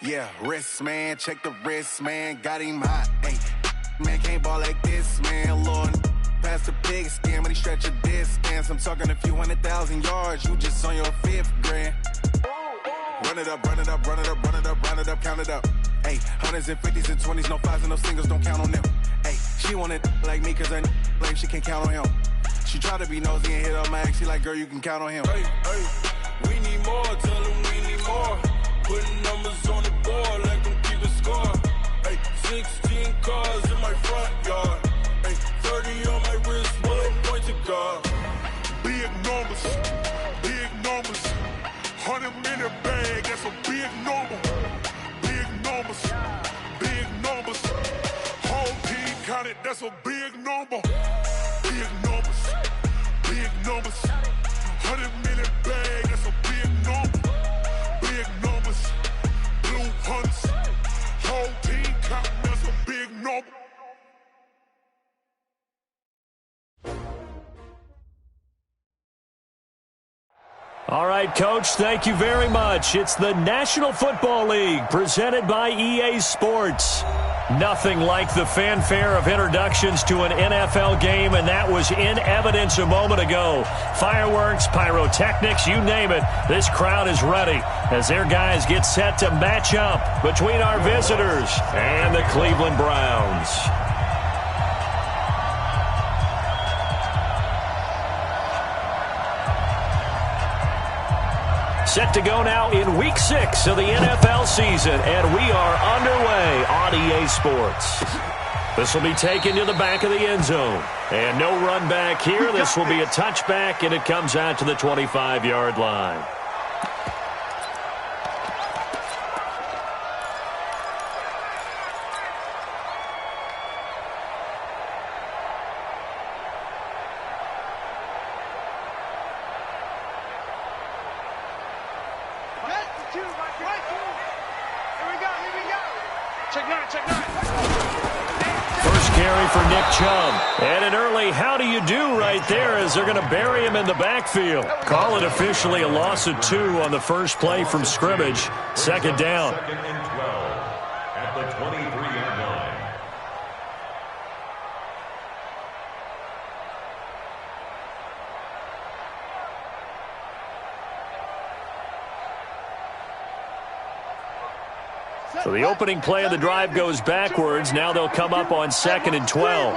Yeah, wrist, man, check the wrist, man, got him hot. Hey, man, can't ball like this, man, Lord. Past the pig skin, when he stretch a distance. I'm talking a few 100,000 yards, you just on your 5th grand. Run it up, run it up, run it up, run it up, run it up, count it up. Hey, hundreds and 50s and 20s, no 5s and no singles, don't count on them. Hey, she want it like me, cause her blame, she can't count on him. She try to be nosy and hit up my ex, she like, girl, you can count on him. Hey, hey, we need more, tell them we need more. Putting numbers on the board, let them keep a score. Hey, 16 cars in my front yard. Hey, 30 on my wrist, 1 point to guard. Big numbers, 100-minute bag, that's a big number. Big numbers, whole team counted, that's a big number. Big numbers, 100-minute bag, that's a big number. Big numbers, blue hunts, whole team counting, that's a big number. All right, Coach, thank you very much. It's the National Football League presented by EA Sports. Nothing like the fanfare of introductions to an NFL game, and that was in evidence a moment ago. Fireworks, pyrotechnics, you name it. This crowd is ready as their guys get set to match up between our visitors and the Cleveland Browns. Set to go now in Week 6 of the NFL season, and we are underway on EA Sports. This will be taken to the back of the end zone. And no run back here. This will be a touchback, and it comes out to the 25-yard line. First carry for Nick Chubb. And an early how do you do right there as they're going to bury him in the backfield. Call it officially a loss of 2 on the first play from scrimmage. Second down. Second and 12 at the 23-yard line. So the opening play of the drive goes backwards. Now they'll come up on 2nd and 12.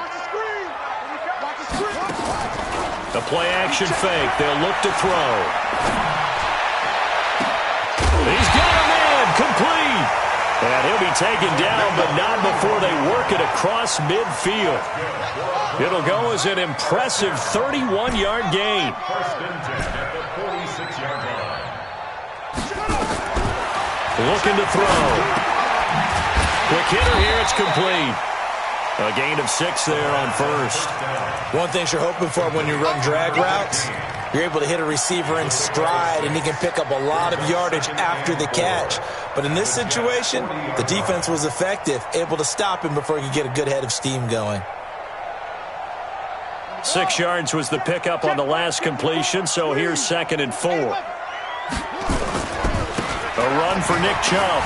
The play action fake. They'll look to throw. He's got a man complete. And he'll be taken down, but not before they work it across midfield. It'll go as an impressive 31-yard gain. First and 10 at the 46-yard line. Looking to throw. Quick hitter here, it's complete. A gain of 6 there on first. One thing you're hoping for when you run drag routes, you're able to hit a receiver in stride, and he can pick up a lot of yardage after the catch. But in this situation, the defense was effective, able to stop him before he could get a good head of steam going. 6 yards was the pickup on the last completion, so here's 2nd and 4. A run for Nick Chubb.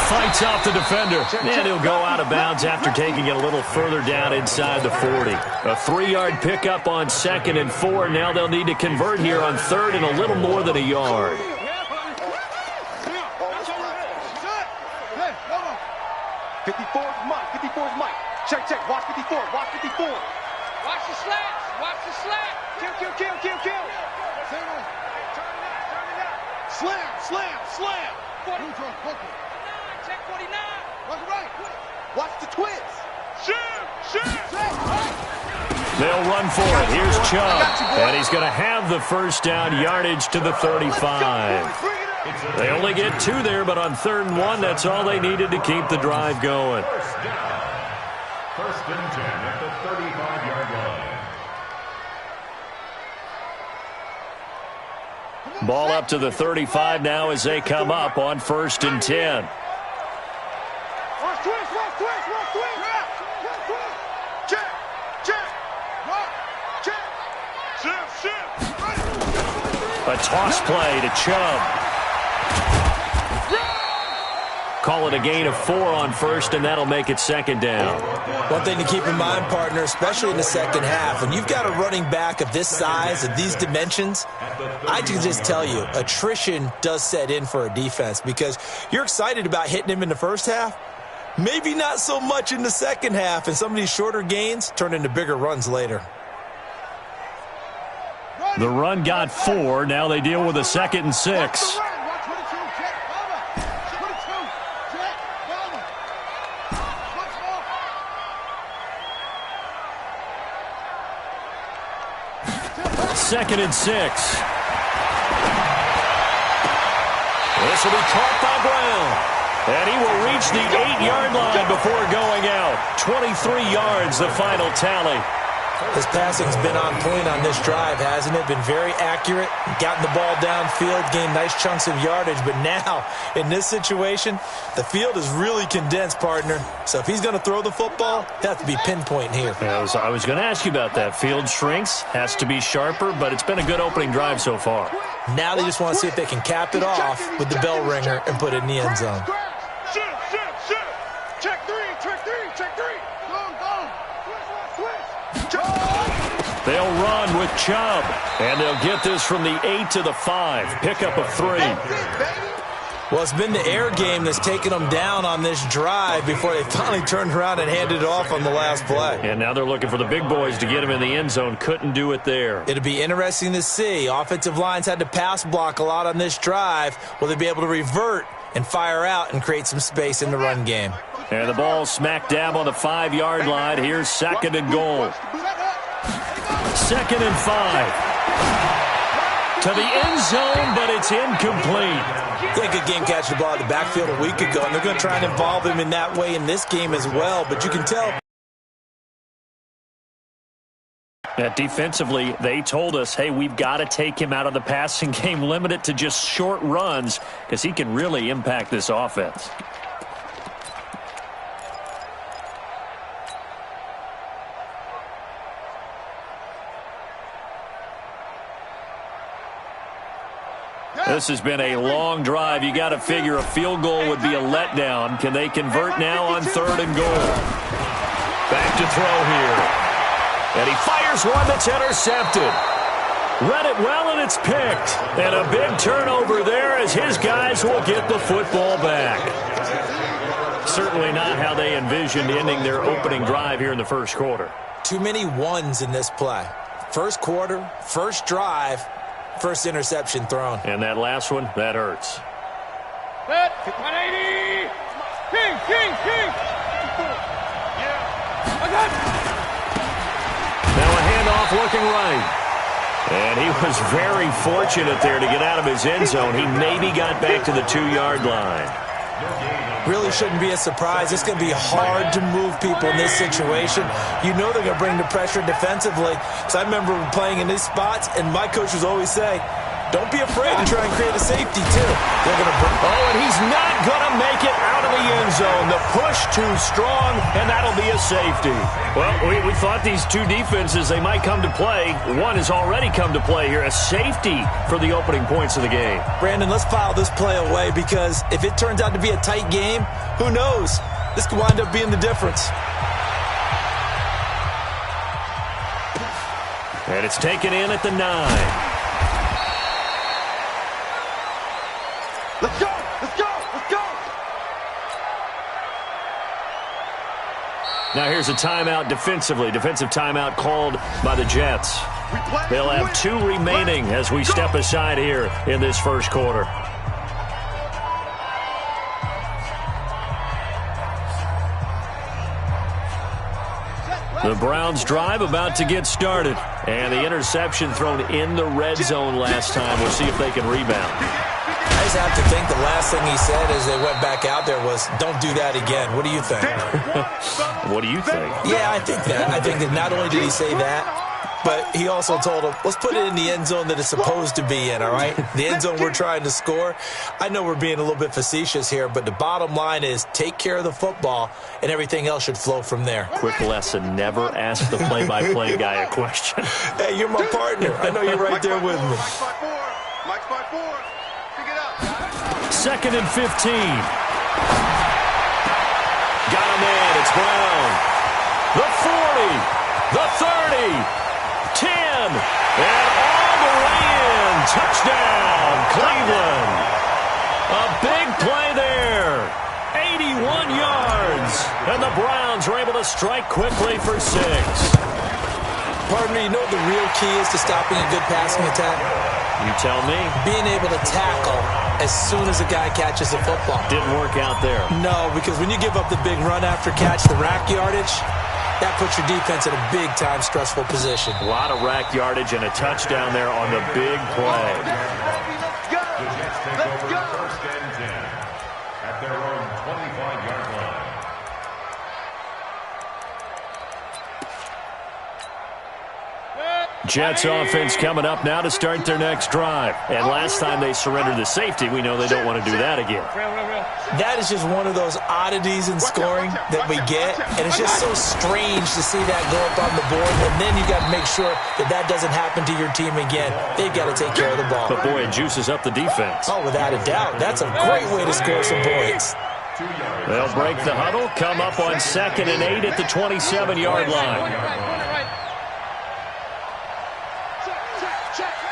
Fights off the defender. And he'll go out of bounds after taking it a little further down inside the 40. A 3-yard pickup on 2nd and 4. Now they'll need to convert here on 3rd and a little more than a yard. 54's Mike. 54's Mike. Check, check. Watch 54. Watch 54. Watch the slats. Watch the slat. Kill. Turn it out. Slam. 49. Check 49. Right. Watch the twist. Shoot. They'll run for it. Here's Chubb. And he's going to have the first down, yardage to the 35. They only get 2 there, but on 3rd and 1, that's all they needed to keep the drive going. First and 10 at the 35-yard line. Ball up to the 35 now as they come up on 1st and 10. A toss play to Chubb. Call it a gain of 4 on first, and that'll make it second down. One thing to keep in mind, partner, especially in the second half, when you've got a running back of this size, of these dimensions, I can just tell you, attrition does set in for a defense because you're excited about hitting him in the first half, maybe not so much in the second half, and some of these shorter gains turn into bigger runs later. The run got 4. Now they deal with a 2nd and 6. Second and 6. This will be caught by Brown. And he will reach the 8-yard line before going out. 23 yards, the final tally. His passing's been on point on this drive, hasn't it? Been very accurate, gotten the ball downfield, gained nice chunks of yardage. But now, in this situation, the field is really condensed, partner. So if he's going to throw the football, it has to be pinpoint here. I was going to ask you about that. Field shrinks, has to be sharper, but it's been a good opening drive so far. Now they just want to see if they can cap it off with the bell ringer and put it in the end zone. Check three. They'll run with Chubb, and they'll get this from the 8 to the 5. Pickup of 3. Well, it's been the air game that's taken them down on this drive before they finally turned around and handed it off on the last play. And now they're looking for the big boys to get him in the end zone. Couldn't do it there. It'll be interesting to see. Offensive lines had to pass block a lot on this drive. Will they be able to revert and fire out and create some space in the run game? And the ball smack dab on the 5-yard line. Here's 2nd and goal. 2nd and 5. To the end zone, but it's incomplete. They could game catch the ball at the backfield a week ago, and they're going to try and involve him in that way in this game as well. But you can tell. Defensively, they told us, hey, we've got to take him out of the passing game, limit it to just short runs, because he can really impact this offense. This has been a long drive. You got to figure a field goal would be a letdown. Can they convert now on 3rd and goal? Back to throw here. And he fires one that's intercepted. Read it well, and it's picked. And a big turnover there as his guys will get the football back. Certainly not how they envisioned ending their opening drive here in the first quarter. Too many ones in this play. First quarter, first drive, first interception thrown. And that last one, that hurts. 180. King. Now a handoff looking right. And he was very fortunate there to get out of his end zone. He maybe got back to the 2-yard line. Really shouldn't be a surprise. It's going to be hard to move people in this situation. You know they're going to bring the pressure defensively. So I remember playing in these spots, and my coach would always say, don't be afraid to try and create a safety, too. They're going to bring. Oh, and he's not going to make it out of the end zone. The push too strong, and that'll be a safety. Well, we thought these two defenses, they might come to play. One has already come to play here, a safety for the opening points of the game. Brandon, let's file this play away because if it turns out to be a tight game, who knows? This could wind up being the difference. And it's taken in at the 9. Let's go! Now here's a timeout defensively. Defensive timeout called by the Jets. They'll have 2 remaining as we step aside here in this first quarter. The Browns drive about to get started. And the interception thrown in the red zone last time. We'll see if they can rebound. I just have to think the last thing he said as they went back out there was, don't do that again. What do you think? What do you think? Yeah, I think that. I think that not only did he say that, but he also told him, let's put it in the end zone that it's supposed to be in, all right? The end zone we're trying to score. I know we're being a little bit facetious here, but the bottom line is take care of the football, and everything else should flow from there. Quick lesson, never ask the play-by-play guy a question. Hey, you're my partner. I know you're right there with me. Mike's by 4. Pick it up. 2nd and 15. touchdown man. It's Brown. The 40, the 30, 10, and all the way in. Touchdown, Cleveland. A big play there. 81 yards. And the Browns are able to strike quickly for 6. Pardon me, you know what the real key is to stopping a good passing attack? You tell me. Being able to tackle as soon as a guy catches the football. Didn't work out there. No, because when you give up the big run after catch, the rack yardage, that puts your defense in a big-time stressful position. A lot of rack yardage and a touchdown there on the big play. The Jets take over first and 10 at their own 25-yard line. Jets offense coming up now to start their next drive. And last time they surrendered the safety, we know they don't want to do that again. That is just one of those oddities in scoring that we get. And it's just so strange to see that go up on the board. And then you got to make sure that that doesn't happen to your team again. They've got to take care of the ball. But, boy, it juices up the defense. Oh, without a doubt. That's a great way to score some points. They'll break the huddle, come up on 2nd and 8 at the 27-yard line.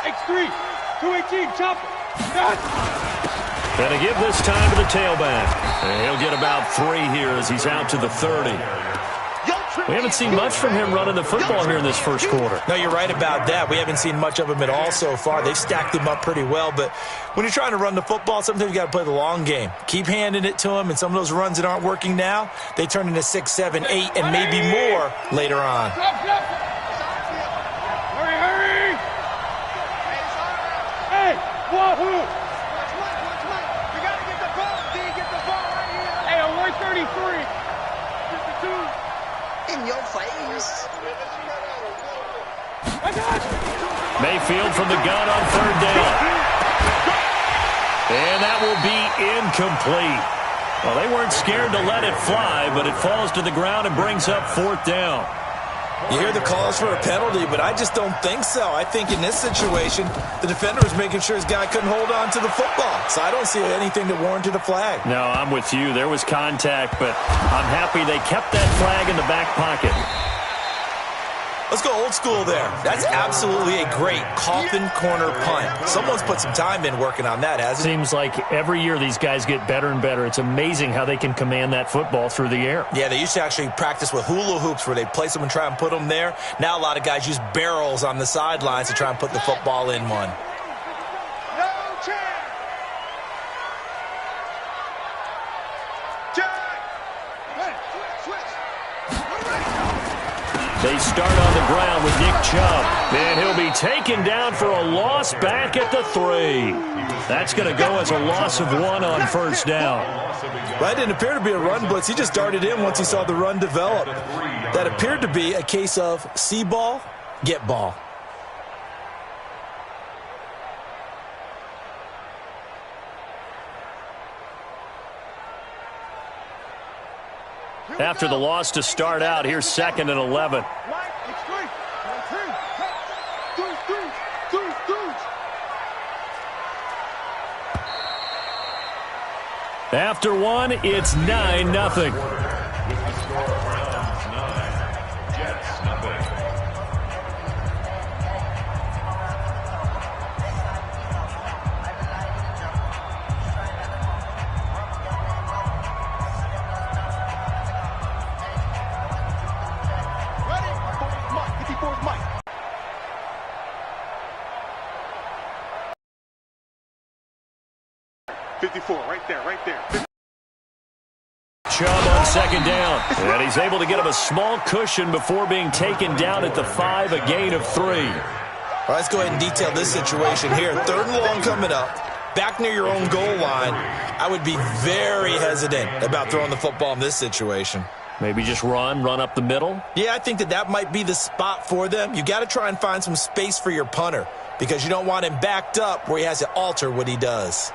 X3, 218, chop it. Gonna give this time to the tailback. And he'll get about 3 here as he's out to the 30. We haven't seen much from him running the football here in this first quarter. No, you're right about that. We haven't seen much of him at all so far. They've stacked him up pretty well, but when you're trying to run the football, sometimes you got to play the long game. Keep handing it to him, and some of those runs that aren't working now, they turn into 6, 7, 8, and maybe more later on. Hurry! Hey, wahoo! We got to get the ball, D. Get the ball right here. Hey, on 133. 52. In your face. Mayfield from the gun on 3rd down. And that will be incomplete. Well, they weren't scared to let it fly, but it falls to the ground and brings up 4th down. You hear the calls for a penalty, but I just don't think so. I think in this situation, the defender was making sure his guy couldn't hold on to the football. So I don't see anything that warranted a flag. No, I'm with you. There was contact, but I'm happy they kept that flag in the back pocket. Let's go old school there. That's absolutely a great coffin corner punt. Someone's put some time in working on that, hasn't it? Seems like every year these guys get better and better. It's amazing how they can command that football through the air. Yeah, they used to actually practice with hula hoops where they place them and try and put them there. Now a lot of guys use barrels on the sidelines to try and put the football in one. No chance. They start on the ground with Nick Chubb. And he'll be taken down for a loss back at the 3. That's going to go as a loss of 1 on 1st down. Well, it didn't appear to be a run blitz. He just darted in once he saw the run develop. That appeared to be a case of see ball, get ball. After the loss to start out, here's 2nd and 11. After 1, it's 9-0. With the score, Browns 9, Jets nothing. Mike. 54, right there. Chubb on 2nd down. And he's able to get him a small cushion before being taken down at the 5, a gain of 3. All right, let's go ahead and detail this situation here. 3rd and long coming up. Back near your own goal line. I would be very hesitant about throwing the football in this situation. Maybe just run up the middle? Yeah, I think that might be the spot for them. You got to try and find some space for your punter because you don't want him backed up where he has to alter what he does.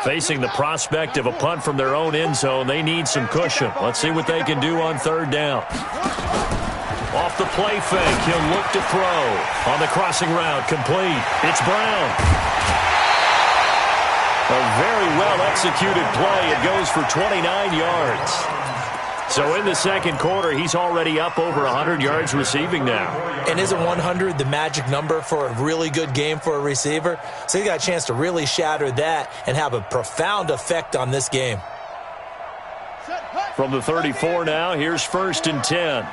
Facing the prospect of a punt from their own end zone, they need some cushion. Let's see what they can do on 3rd down. Off the play fake, he'll look to throw. On the crossing route, complete. It's Brown. A very well-executed play. It goes for 29 yards. So in the second quarter, he's already up over 100 yards receiving now. And isn't 100 the magic number for a really good game for a receiver? So he got a chance to really shatter that and have a profound effect on this game. From the 34 now, here's 1st and 10.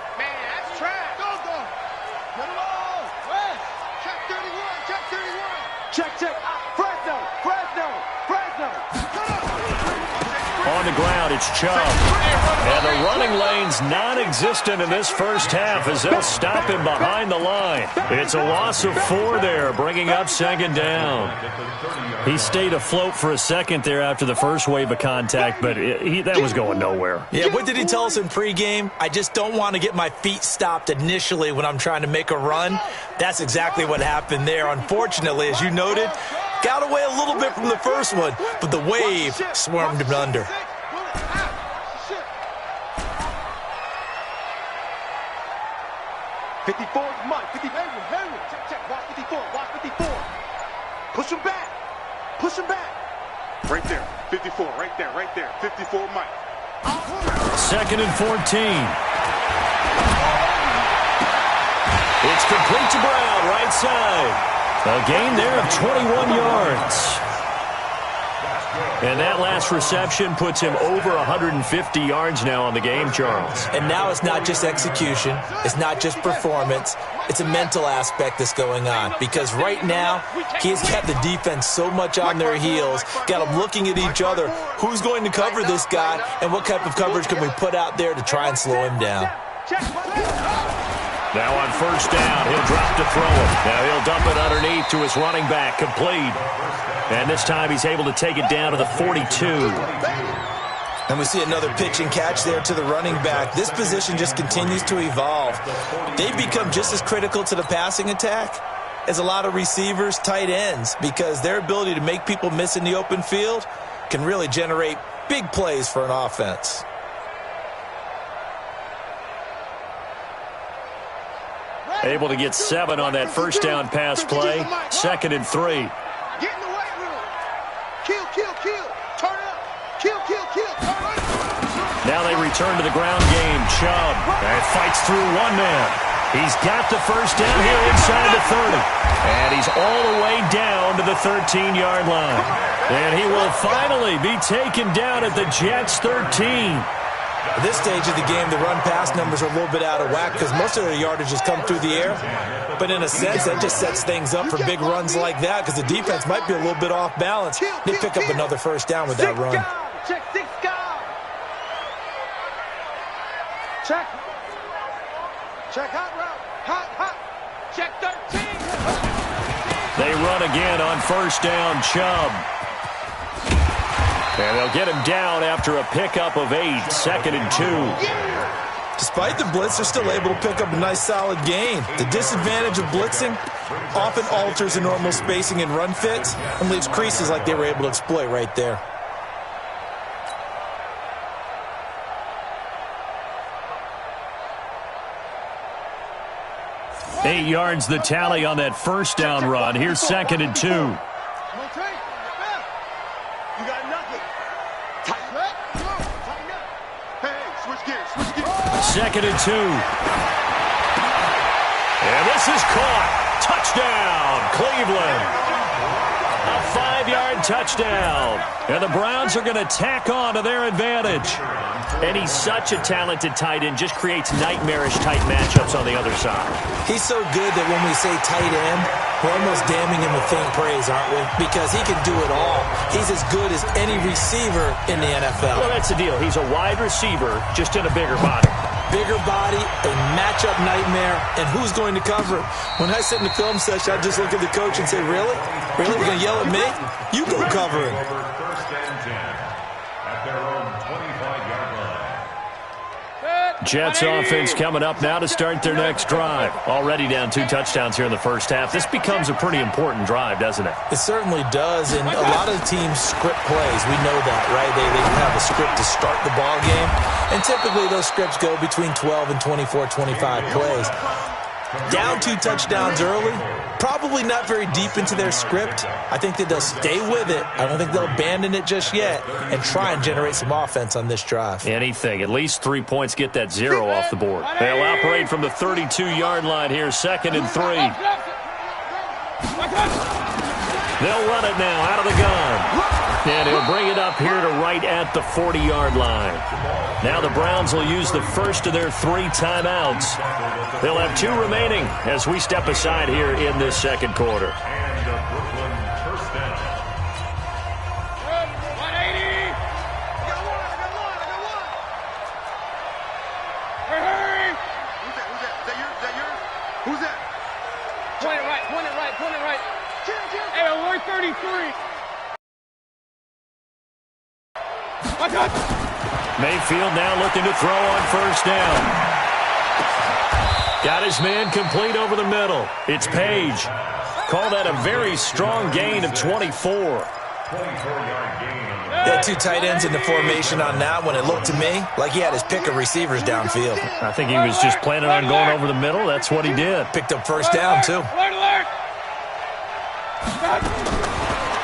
On the ground, it's Chubb. And the running lane's non-existent in this first half as they'll stop him behind the line. It's a loss of 4 there, bringing up 2nd down. He stayed afloat for a second there after the first wave of contact, but that was going nowhere. Yeah, what did he tell us in pregame? I just don't want to get my feet stopped initially when I'm trying to make a run. That's exactly what happened there. Unfortunately, as you noted, got away a little bit from the first one, but the wave swarmed him under. Mike, 54. Check, watch 54, watch 54. Push him back. Right there, 54, right there. 54, Mike. 2nd and 14. It's complete to Brown, right side. A gain there of 21 yards. And that last reception puts him over 150 yards now on the game, Charles. And now it's not just execution. It's not just performance. It's a mental aspect that's going on. Because right now, he's kept the defense so much on their heels, got them looking at each other. Who's going to cover this guy, and what type of coverage can we put out there to try and slow him down? Now on 1st down, he'll drop to throw it. Now he'll dump it underneath to his running back, complete. And this time he's able to take it down to the 42. And we see another pitch and catch there to the running back. This position just continues to evolve. They've become just as critical to the passing attack as a lot of receivers, tight ends, because their ability to make people miss in the open field can really generate big plays for an offense. Able to get 7 on that 1st down pass play. 2nd and 3. Get in the weight room. Kill. Turn up. Kill. Turn up. Now they return to the ground game. Chubb and fights through one man. He's got the 1st down here inside the 30. And he's all the way down to the 13-yard line. And he will finally be taken down at the Jets' 13. At this stage of the game, the run-pass numbers are a little bit out of whack because most of their yardage has come through the air. But in a sense, that just sets things up for big runs like that because the defense might be a little bit off balance. They pick up another 1st down with that run. Check 6 guys. Check hot route. Hot. Check 13. They run again on 1st down, Chubb. And they'll get him down after a pickup of 8, 2nd and 2. Despite the blitz, they're still able to pick up a nice solid gain. The disadvantage of blitzing often alters the normal spacing and run fits and leaves creases like they were able to exploit right there. Eight yards the tally on that 1st down run. Here's 2nd and 2. 2nd and 2. And this is caught. Touchdown, Cleveland. A 5-yard touchdown. And the Browns are going to tack on to their advantage. And he's such a talented tight end, just creates nightmarish-type matchups on the other side. He's so good that when we say tight end, we're almost damning him with faint praise, aren't we? Because he can do it all. He's as good as any receiver in the NFL. Well, that's the deal. He's a wide receiver, just in a bigger body. Bigger body, a matchup nightmare, and who's going to cover it? When I sit in the film session, I just look at the coach and say, really? Really? You're going to yell at me? You go cover it. Jets offense coming up now to start their next drive. Already down 2 touchdowns here in the first half. This becomes a pretty important drive, doesn't it? It certainly does, and a lot of teams script plays. We know that, right? They have a script to start the ball game, and typically those scripts go between 12 and 24, 25 plays. Down 2 touchdowns early, probably not very deep into their script. I think that they'll stay with it. I don't think they'll abandon it just yet and try and generate some offense on this drive. Anything. At least 3 points, get that 0 off the board. They'll operate from the 32-yard line here, 2nd and 3. They'll run it now out of the gun. And he'll bring it up here to right at the 40-yard line. Now the Browns will use the first of their 3 timeouts. They'll have 2 remaining as we step aside here in this second quarter. And the Brooklyn first down. 180. I got one. Hurry. Who's that? Is that yours? Who's that? Point it right. Hey, alert 33. Watch out. Mayfield now looking to throw on first down. Got his man complete over the middle. It's Page. Call that a very strong gain of 24. 24-yard gain on the They had 2 tight ends in the formation on that one. It looked to me like he had his pick of receivers downfield. I think he was just planning on going over the middle. That's what he did. Picked up first down, too. Alert.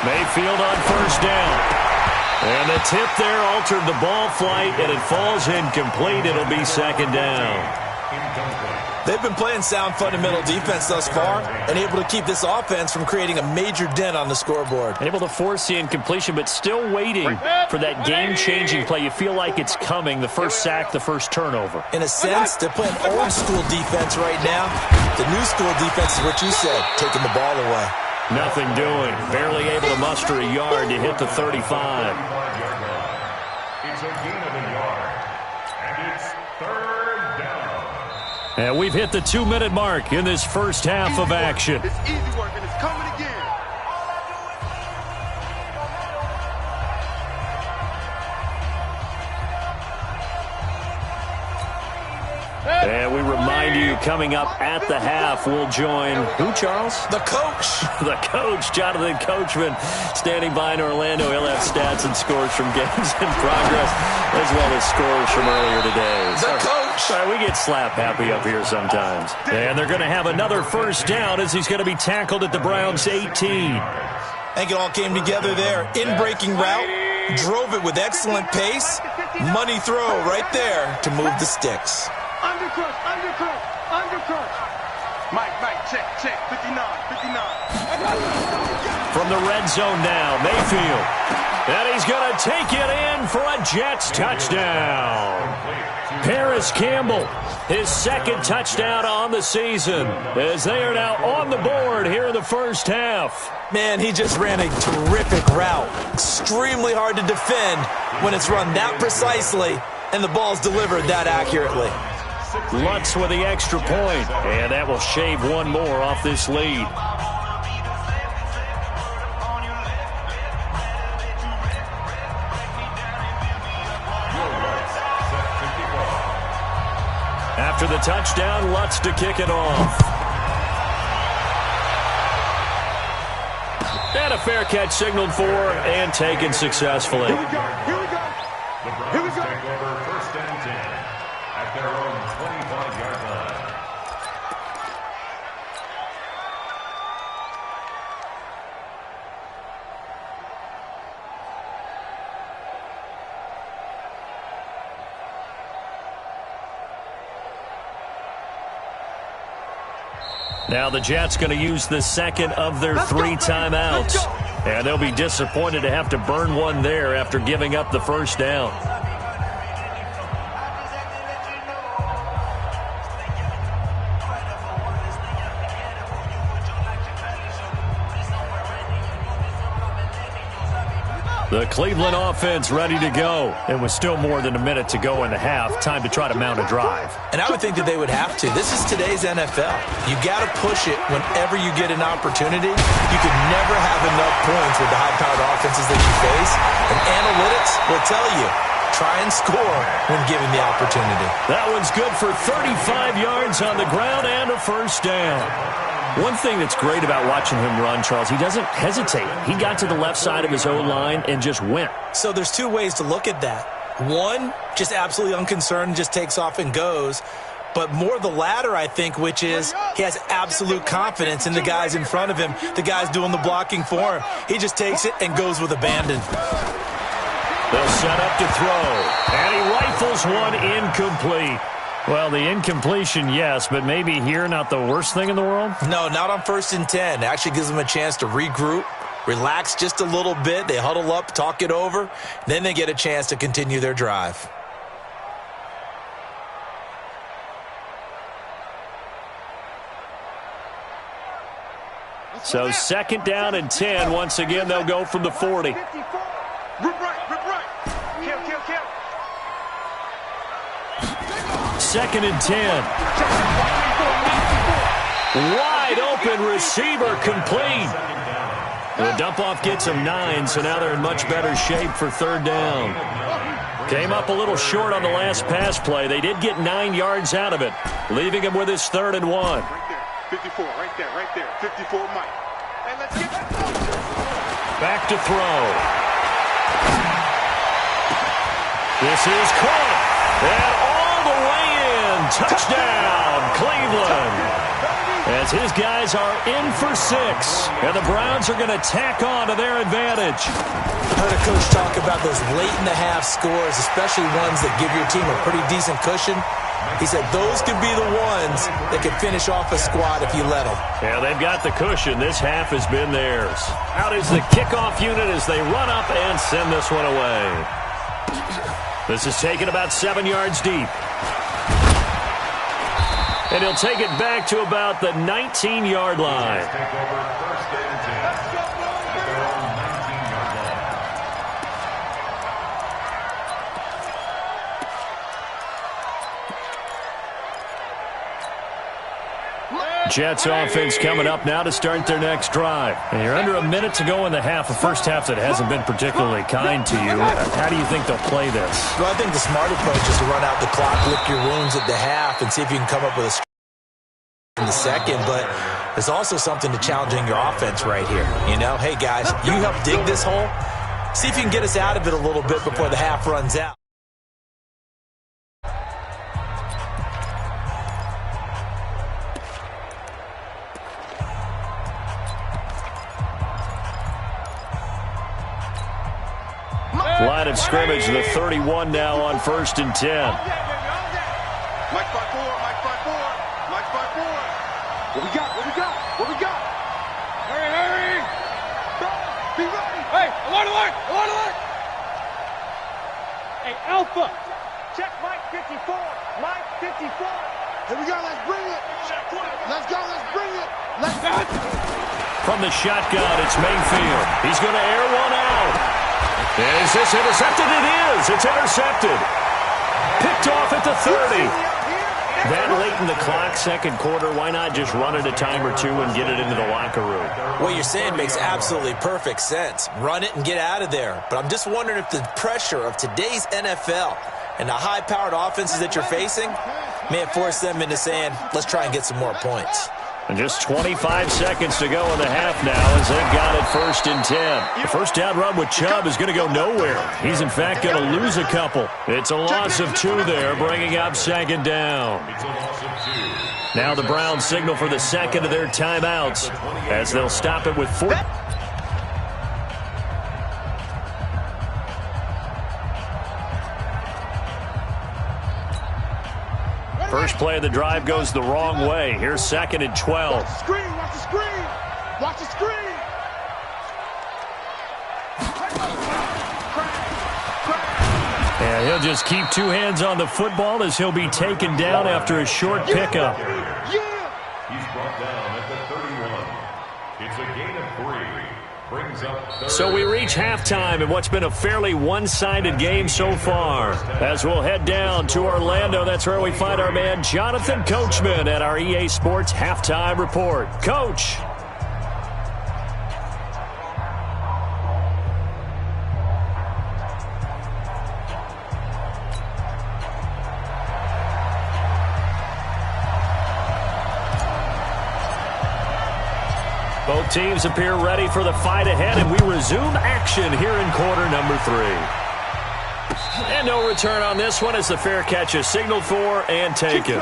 Mayfield on first down. And the tip there altered the ball flight, and it falls incomplete. It'll be 2nd down. They've been playing sound fundamental defense thus far and able to keep this offense from creating a major dent on the scoreboard. Able to force the incompletion, but still waiting for that game-changing play. You feel like it's coming, the first sack, the first turnover. In a sense, they're playing old-school defense right now. The new-school defense is what you said, taking the ball away. Nothing doing. Barely able to muster a yard to hit the 35. It's a gain of a yard. And it's 3rd down. And we've hit the 2-minute mark in this first half of action. It's easy work, and it's coming again. And we remind you, coming up at the half, we'll join who, Charles? The coach. The coach, Jonathan Coachman, standing by in Orlando. He'll have stats and scores from games in progress, as well as scores from earlier today. The coach. Sorry, we get slap happy up here sometimes. And they're going to have another first down as he's going to be tackled at the Browns' 18. I think it all came together there. In-breaking route, drove it with excellent pace. Money throw right there to move the sticks. Undercrush. Mike, check. 59. From the red zone now, Mayfield. And he's going to take it in for a Jets touchdown. Paris Campbell, his 2nd touchdown on the season, as they are now on the board here in the first half. Man, he just ran a terrific route. Extremely hard to defend when it's run that precisely and the ball's delivered that accurately. Lutz with the extra point, and that will shave one more off this lead. After the touchdown, Lutz to kick it off. And a fair catch signaled for and taken successfully. Here we go. The Browns take over 1st and 10 at their own 25-yard line. Now the Jets going to use the 2nd of their 3 timeouts. And they'll be disappointed to have to burn one there after giving up the first down. The Cleveland offense ready to go. It was still more than a minute to go in the half. Time to try to mount a drive. And I would think that they would have to. This is today's NFL. You got to push it whenever you get an opportunity. You can never have enough points with the high-powered offenses that you face. And analytics will tell you, try and score when given the opportunity. That one's good for 35 yards on the ground and a first down. One thing that's great about watching him run, Charles, he doesn't hesitate. He got to the left side of his O-line and just went. So there's 2 ways to look at that. One, just absolutely unconcerned, just takes off and goes. but more the latter, I think, which is he has absolute confidence in the guys in front of him, the guys doing the blocking for him. He just takes it and goes with abandon. They'll set up to throw, and he rifles one incomplete. Well, the incompletion, yes, but maybe here not the worst thing in the world? No, not on 1st and 10. It actually gives them a chance to regroup, relax just a little bit. They huddle up, talk it over. Then they get a chance to continue their drive. So 2nd down and 10. Once again, they'll go from the 40. Rip right. Kill. 2nd and 10. Wide open receiver complete. The dump-off gets them 9, so now they're in much better shape for 3rd down. Came up a little short on the last pass play. They did get 9 yards out of it, leaving him with his 3rd and 1. Right there. 54, right there. 54, Mike. And let's get back to throw. This is caught. And all the way in. Touchdown, Cleveland. As his guys are in for 6. And the Browns are going to tack on to their advantage. I heard a coach talk about those late-in-the-half scores, especially ones that give your team a pretty decent cushion. He said those could be the ones that could finish off a squad if you let them. Yeah, they've got the cushion. This half has been theirs. Out is the kickoff unit as they run up and send this one away. This is taken about 7 yards deep. And he'll take it back to about the 19-yard line. Jets offense coming up now to start their next drive. And you're under a minute to go in the half, a first half that hasn't been particularly kind to you. How do you think they'll play this? Well, I think the smart approach is to run out the clock, lick your wounds at the half, and see if you can come up with a in the second. But there's also something to challenging your offense right here. You know, hey, guys, you help dig this hole. See if you can get us out of it a little bit before the half runs out. Line of scrimmage, the 31 now on 1st and 10. Mike 5-4. What we got? Hurry. Be ready. Hey, alert. Hey, Alpha. Check Mike 54. Here we go, let's bring it. Let's bring it. From the shotgun, it's Mayfield. He's going to air one out. Is this intercepted? It is. It's intercepted. Picked off at the 30. That late in the clock, second quarter, why not just run it a time or two and get it into the locker room? What you're saying makes absolutely perfect sense. Run it and get out of there. But I'm just wondering if the pressure of today's NFL and the high-powered offenses that you're facing may have forced them into saying, let's try and get some more points. And just 25 seconds to go in the half now as they've got it 1st and 10. The first down run with Chubb is going to go nowhere. He's, in fact, going to lose a couple. It's a loss of 2 there, bringing up 2nd down. Now the Browns signal for the second of their timeouts as they'll stop it with 4. First play of the drive goes the wrong way. Here's 2nd and 12. Watch the screen. And he'll just keep 2 hands on the football as he'll be taken down after a short pickup. He's brought down at the 31. It's a gain of 3. Brings up So we reach halftime in what's been a fairly one-sided game so far. As we'll head down to Orlando, that's where we find our man Jonathan Coachman at our EA Sports Halftime Report. Coach. Both teams appear ready for the fight ahead, and we resume action here in quarter number 3. And no return on this one as the fair catch is signaled for and taken.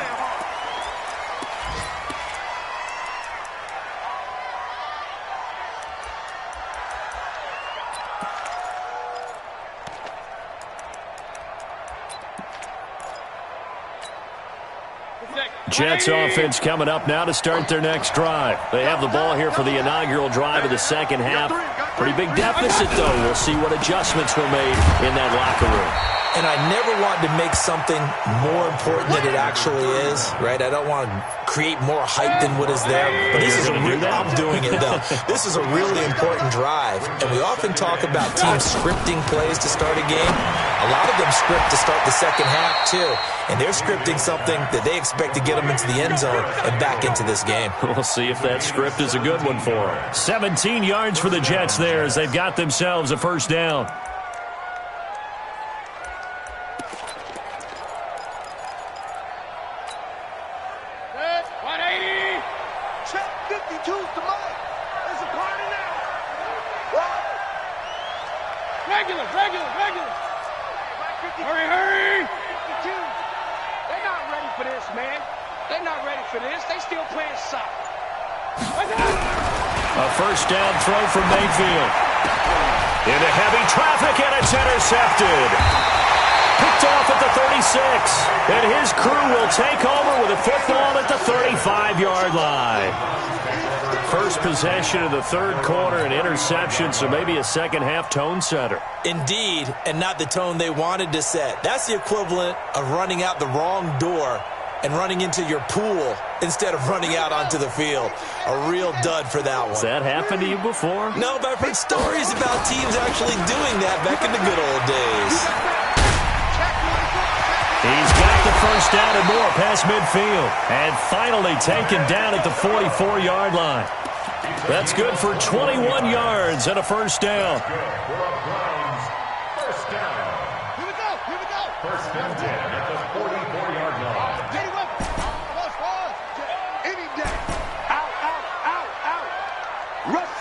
Jets offense coming up now to start their next drive. They have the ball here for the inaugural drive of the second half. Pretty big deficit, though. We'll see what adjustments were made in that locker room. And I never want to make something more important than it actually is, right? I don't want to create more hype than what is there. But this is I'm doing it, though. This is a really important drive. And we often talk about teams scripting plays to start a game. A lot of them script to start the second half, too. And they're scripting something that they expect to get them into the end zone and back into this game. We'll see if that script is a good one for them. 17 yards for the Jets there as they've got themselves a first down. Regular. Hurry. 52. They're not ready for this, man. They're not ready for this. They still playing soccer. A first down throw from Mayfield. Into heavy traffic, and it's intercepted. Picked off at the 36. And his crew will take over with a football at the 35-yard line. First possession of the third quarter, an interception, so maybe a second-half tone setter. Indeed, and not the tone they wanted to set. That's the equivalent of running out the wrong door and running into your pool instead of running out onto the field. A real dud for that one. Has that happened to you before? No, but I've heard stories about teams actually doing that back in the good old days. He's got the first down and more past midfield. And finally taken down at the 44-yard line. That's good for 21 yards and a first down. First down. Here we go. First and 10 at the 44-yard line. Get him up. Any day. Out. Rush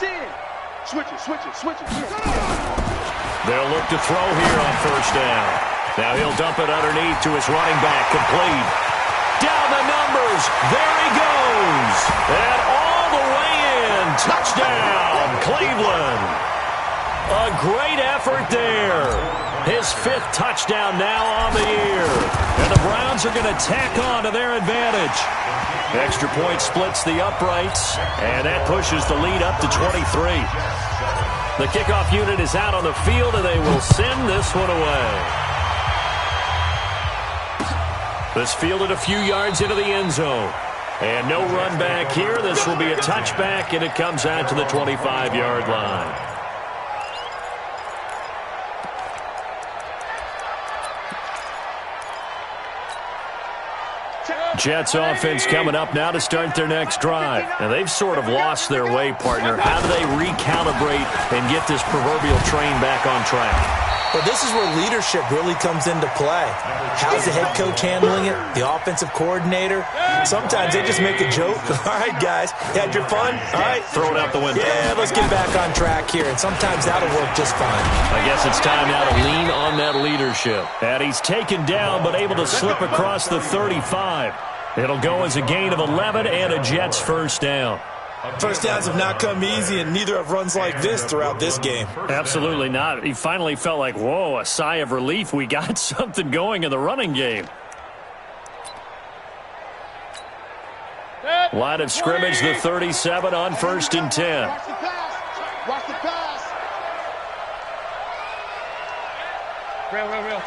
in. Switch it. They'll look to throw here on first down. Now he'll dump it underneath to his running back, complete. Down the numbers. There he goes. And all the way in. Touchdown, Cleveland. A great effort there. His fifth touchdown now on the year. And the Browns are going to tack on to their advantage. Extra point splits the uprights, and that pushes the lead up to 23. The kickoff unit is out on the field, and they will send this one away. This fielded a few yards into the end zone. And no run back here. This will be a touchback, and it comes out to the 25-yard line. Jets offense coming up now to start their next drive. Now, they've sort of lost their way, partner. How do they recalibrate and get this proverbial train back on track? Well, this is where leadership really comes into play. How's the head coach handling it? The offensive coordinator? Sometimes they just make a joke. All right, guys, you had your fun? All right. Throw it out the window. Yeah, let's get back on track here. And sometimes that'll work just fine. I guess it's time now to lean on that leadership. And he's taken down but able to slip across the 35. It'll go as a gain of 11 and a Jets first down. First downs have not come easy, and neither have runs like this throughout this game. Absolutely not. He finally felt like, whoa, a sigh of relief. We got something going in the running game. Line of scrimmage, the 37 on first and 10. Watch the pass. Real.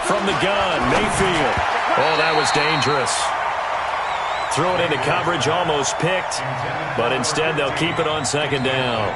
From the gun, Mayfield. Oh, that was dangerous. Throw it into coverage, almost picked, but instead they'll keep it on second down.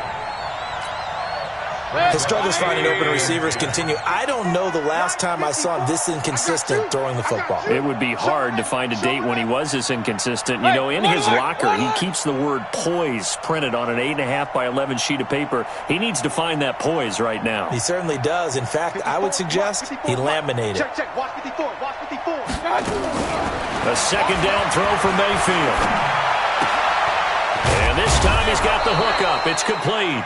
His struggles finding open receivers continue. I don't know the last time I saw him this inconsistent throwing the football. It would be hard to find a date when he was this inconsistent. You know, in his locker, he keeps the word poise printed on an 8.5 by 11 sheet of paper. He needs to find that poise right now. He certainly does. In fact, I would suggest he laminate it. Check. Watch 54. A second down throw for Mayfield. And this time he's got the hook up. It's complete.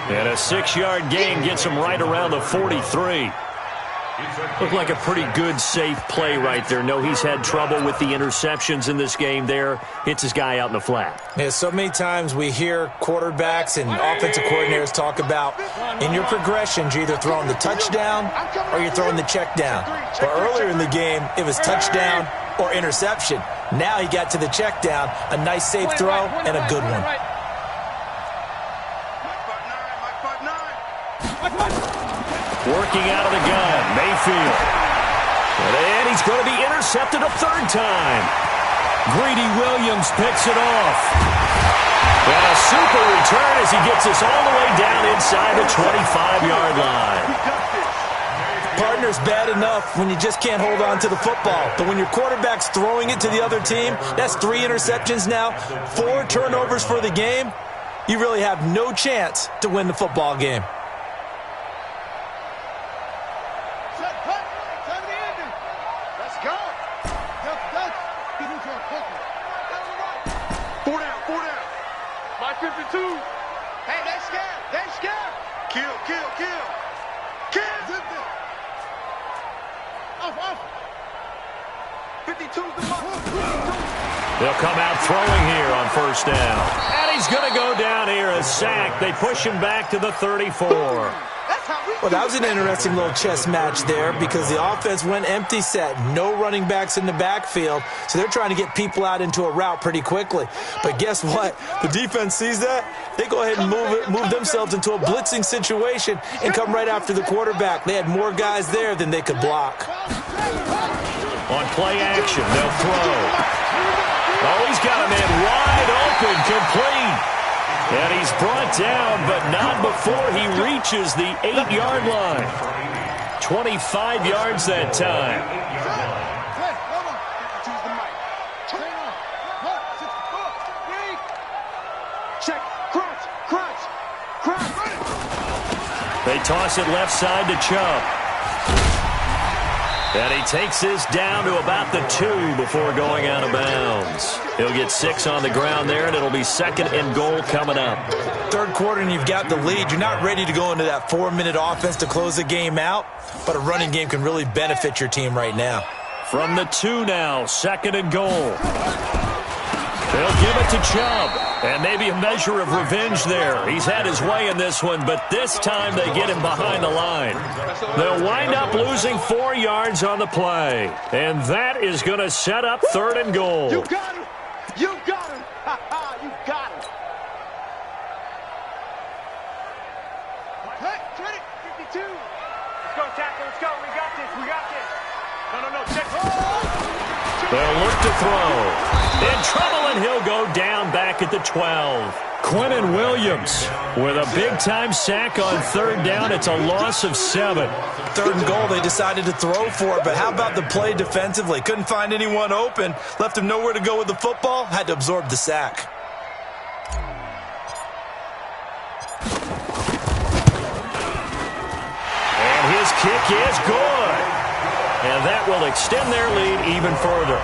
And a 6-yard gain gets him right around the 43. Looked like a pretty good, safe play right there. No, he's had trouble with the interceptions in this game there. Hits his guy out in the flat. Yeah, so many times we hear quarterbacks and offensive coordinators talk about in your progressions, you're either throwing the touchdown or you're throwing the check down. But earlier in the game, it was touchdown or interception. Now he got to the check down, a nice safe throw, and a good one. Working out of the gun, Mayfield. And he's going to be intercepted a third time. Greedy Williams picks it off. And a super return as he gets us all the way down inside the 25-yard line. Partner's bad enough when you just can't hold on to the football. But when your quarterback's throwing it to the other team, that's 3 interceptions now, 4 turnovers for the game. You really have no chance to win the football game. Hey, they scared. They scared. Kill. Off. 52's the mark. They'll come out throwing here on first down. And he's going to go down here, a sack. They push him back to the 34. Well, that was an interesting little chess match there because the offense went empty set. No running backs in the backfield, so they're trying to get people out into a route pretty quickly. But guess what? The defense sees that. They go ahead and move themselves into a blitzing situation and come right after the quarterback. They had more guys there than they could block. On play action, they'll throw. Oh, he's got a man wide open, complete. And he's brought down, but not before he reaches the 8-yard line. 25 yards that time. Check. Crunch. They toss it left side to Chubb. And he takes this down to about the 2 before going out of bounds. He'll get 6 on the ground there, and it'll be 2nd and goal coming up. Third quarter, and you've got the lead. You're not ready to go into that 4-minute offense to close the game out, but a running game can really benefit your team right now. From the 2 now, 2nd and goal. They'll give it to Chubb, and maybe a measure of revenge there. He's had his way in this one, but this time they get him behind the line. They'll wind up losing 4 yards on the play, and that is going to set up 3rd and goal. You got him. You got him. You got him. Hey, 52. Let's go, tackle. Let's go. We got this. No. Check. They'll look to throw. In trouble, and he'll go down back at the 12. Quinnen Williams with a big-time sack on 3rd down. It's a loss of 7. 3rd and goal, they decided to throw for it, but how about the play defensively? Couldn't find anyone open, left him nowhere to go with the football, had to absorb the sack. And his kick is good. And that will extend their lead even further.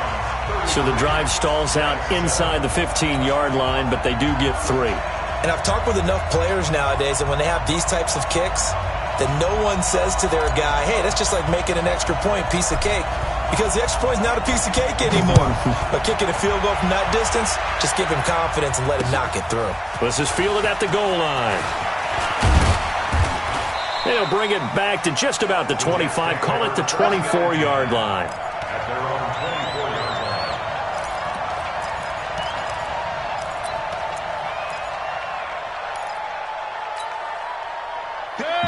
So the drive stalls out inside the 15-yard line, but they do get 3. And I've talked with enough players nowadays, and when they have these types of kicks, that no one says to their guy, hey, that's just like making an extra point, piece of cake. Because the extra point is not a piece of cake anymore. But kicking a field goal from that distance, just give him confidence and let him knock it through. This is fielded at the goal line. They'll bring it back to just about the 25. Call it the 24-yard line. At their own 24-yard line.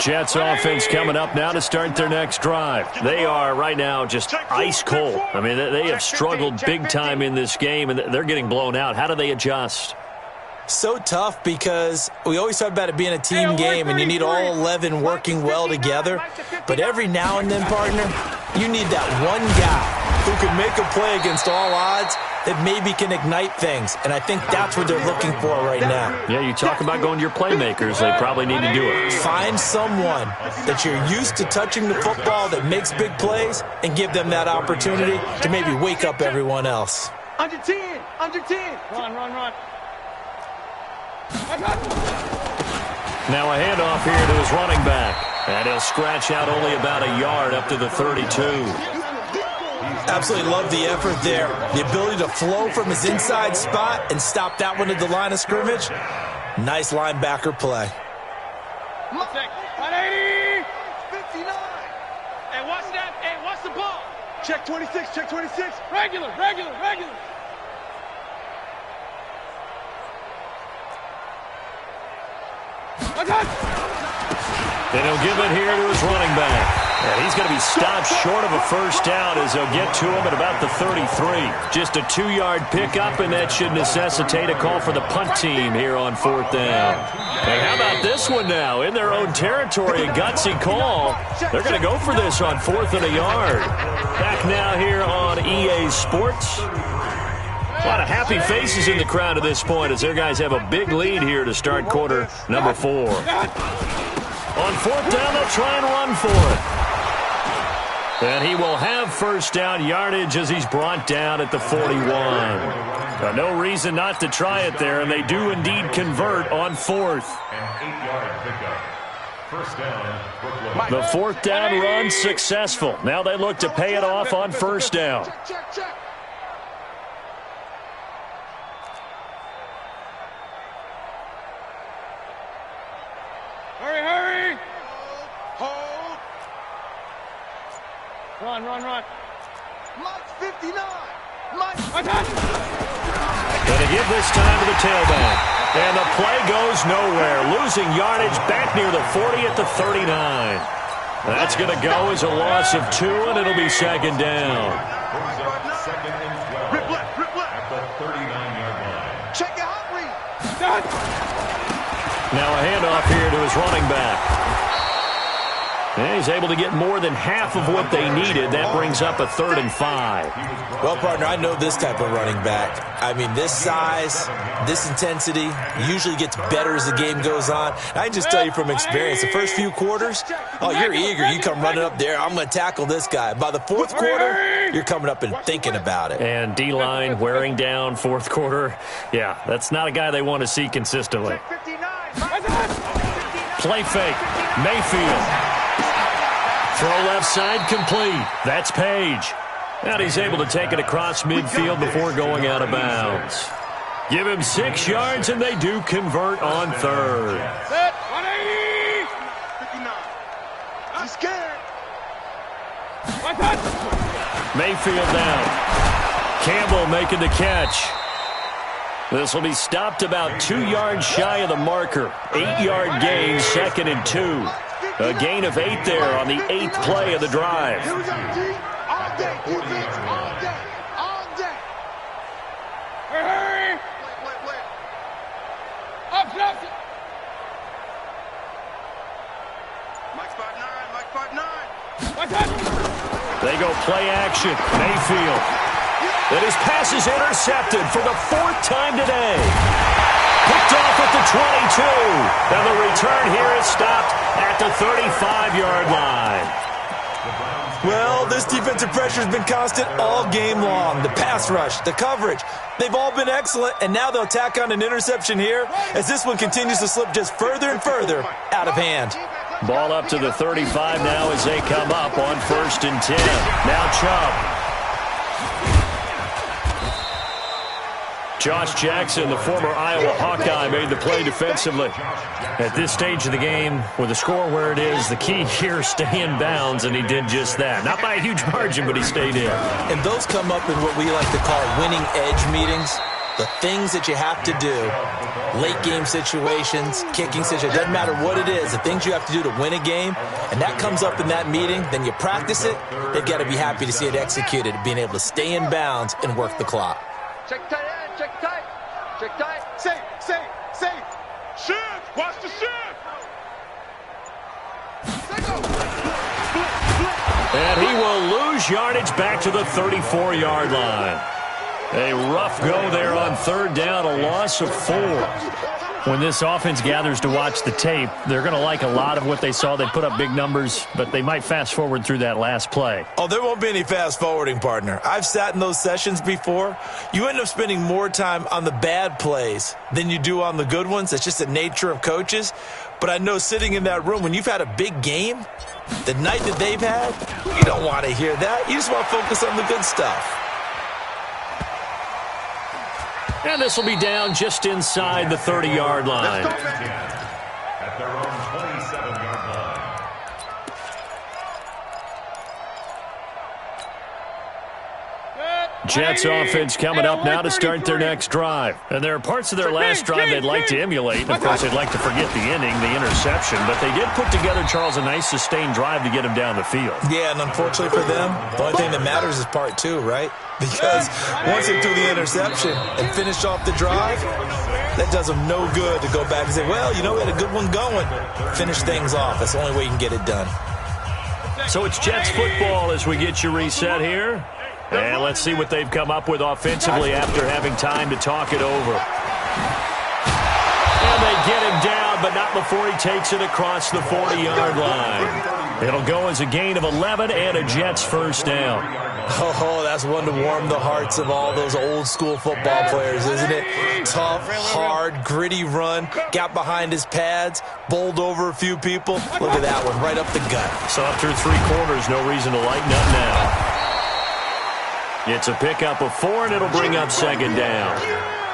Jets offense coming up now to start their next drive. They are right now just ice cold. I mean, they have struggled big time in this game, and they're getting blown out. How do they adjust? So tough because we always talk about it being a team game and you need all 11 working well together. But every now and then, partner, you need that one guy who can make a play against all odds that maybe can ignite things. And I think that's what they're looking for right now. Yeah, you talk about going to your playmakers. They probably need to do it. Find someone that you're used to touching the football that makes big plays and give them that opportunity to maybe wake up everyone else. Under 10. Run. Now a handoff here to his running back. And he'll scratch out only about a yard up to the 32. Absolutely love the effort there. The ability to flow from his inside spot and stop that one at the line of scrimmage. Nice linebacker play. 180! 59. Hey, watch that. Hey, watch the ball. Check 26, check 26. Regular. And he'll give it here to his running back. And he's going to be stopped short of a first down as they'll get to him at about the 33. Just a 2-yard pickup, and that should necessitate a call for the punt team here on 4th down. And how about this one now? In their own territory, a gutsy call. They're going to go for this on 4th and a yard. Back now here on EA Sports. A lot of happy faces in the crowd at this point as their guys have a big lead here to start quarter number 4. On 4th down, they'll try and run for it. And he will have first down yardage as he's brought down at the 41. No reason not to try it there, and they do indeed convert on 4th. An 8-yard pickup. First down, Brooklyn. The 4th down run successful. Now they look to pay it off on first down. Check. Hurry. Hold. Run. Mike's 59. Mike's Going to give this time to the tailback. And the play goes nowhere. Losing yardage back near the 40 at the 39. That's going to go as a loss of 2, and it'll be second down. Brings up second and 12 Rip left. at the 39-yard line. Check your hot read. Now a handoff here to his running back. And he's able to get more than half of what they needed. That brings up a 3rd and 5. Well, partner, I know this type of running back. I mean, this size, this intensity usually gets better as the game goes on. I can just tell you from experience, the first few quarters, oh, you're eager. You come running up there, I'm going to tackle this guy. By the 4th quarter, you're coming up and thinking about it. And D-line wearing down 4th quarter. Yeah, that's not a guy they want to see consistently. 59. Play fake. Mayfield. Throw left side complete. That's Page. And he's able to take it across midfield before going out of bounds. Give him 6 yards, and they do convert on 3rd. Set. 180! 59. He's scared. Mayfield down. Campbell making the catch. This will be stopped about 2 yards shy of the marker. 8-yard gain, 2nd and 2. A gain of 8 there on the 8th play of the drive. Here we go, G. All day, defense, all day. Hurry! Wait. Up. Mike's part 9. They go play action. Mayfield. And his pass is intercepted for the 4th time today. Picked off at the 22. And the return here is stopped at the 35-yard line. Well, this defensive pressure has been constant all game long. The pass rush, the coverage, they've all been excellent, and now they'll tack on an interception here as this one continues to slip just further and further out of hand. Ball up to the 35 now as they come up on 1st and 10. Now Chubb. Josh Jackson, the former Iowa Hawkeye, made the play defensively. At this stage of the game, with the score where it is, the key here, stay in bounds, and he did just that. Not by a huge margin, but he stayed in. And those come up in what we like to call winning edge meetings. The things that you have to do, late game situations, kicking situations, doesn't matter what it is, the things you have to do to win a game, and that comes up in that meeting, then you practice it, they've got to be happy to see it executed, being able to stay in bounds and work the clock. Check tight end. Check tight. Safe. Shift. Watch the shift. And he will lose yardage back to the 34-yard line. A rough go there on 3rd down, a loss of 4. When this offense gathers to watch the tape, they're going to like a lot of what they saw. They put up big numbers, but they might fast forward through that last play. Oh, there won't be any fast forwarding, partner. I've sat in those sessions before. You end up spending more time on the bad plays than you do on the good ones. That's just the nature of coaches. But I know sitting in that room, when you've had a big game, the night that they've had, you don't want to hear that. You just want to focus on the good stuff. And this will be down just inside the 30-yard line. At their own 27-yard line. Jets offense coming up now to start their next drive. And there are parts of their last drive they'd like to emulate. And of course, they'd like to forget the inning, the interception. But they did put together, Charles, a nice sustained drive to get him down the field. Yeah, and unfortunately for them, the only thing that matters is part two, right? Because once they threw the interception and finished off the drive, that does them no good to go back and say, well, you know, we had a good one going. Finish things off. That's the only way you can get it done. So it's Jets football as we get you reset here. And let's see what they've come up with offensively after having time to talk it over. And they get him down, but not before he takes it across the 40-yard line. It'll go as a gain of 11 and a Jets first down. Oh, that's one to warm the hearts of all those old-school football players, isn't it? Tough, hard, gritty run, got behind his pads, bowled over a few people. Look at that one, right up the gut. So after three quarters, no reason to lighten up now. It's a pickup of 4, and it'll bring up second down.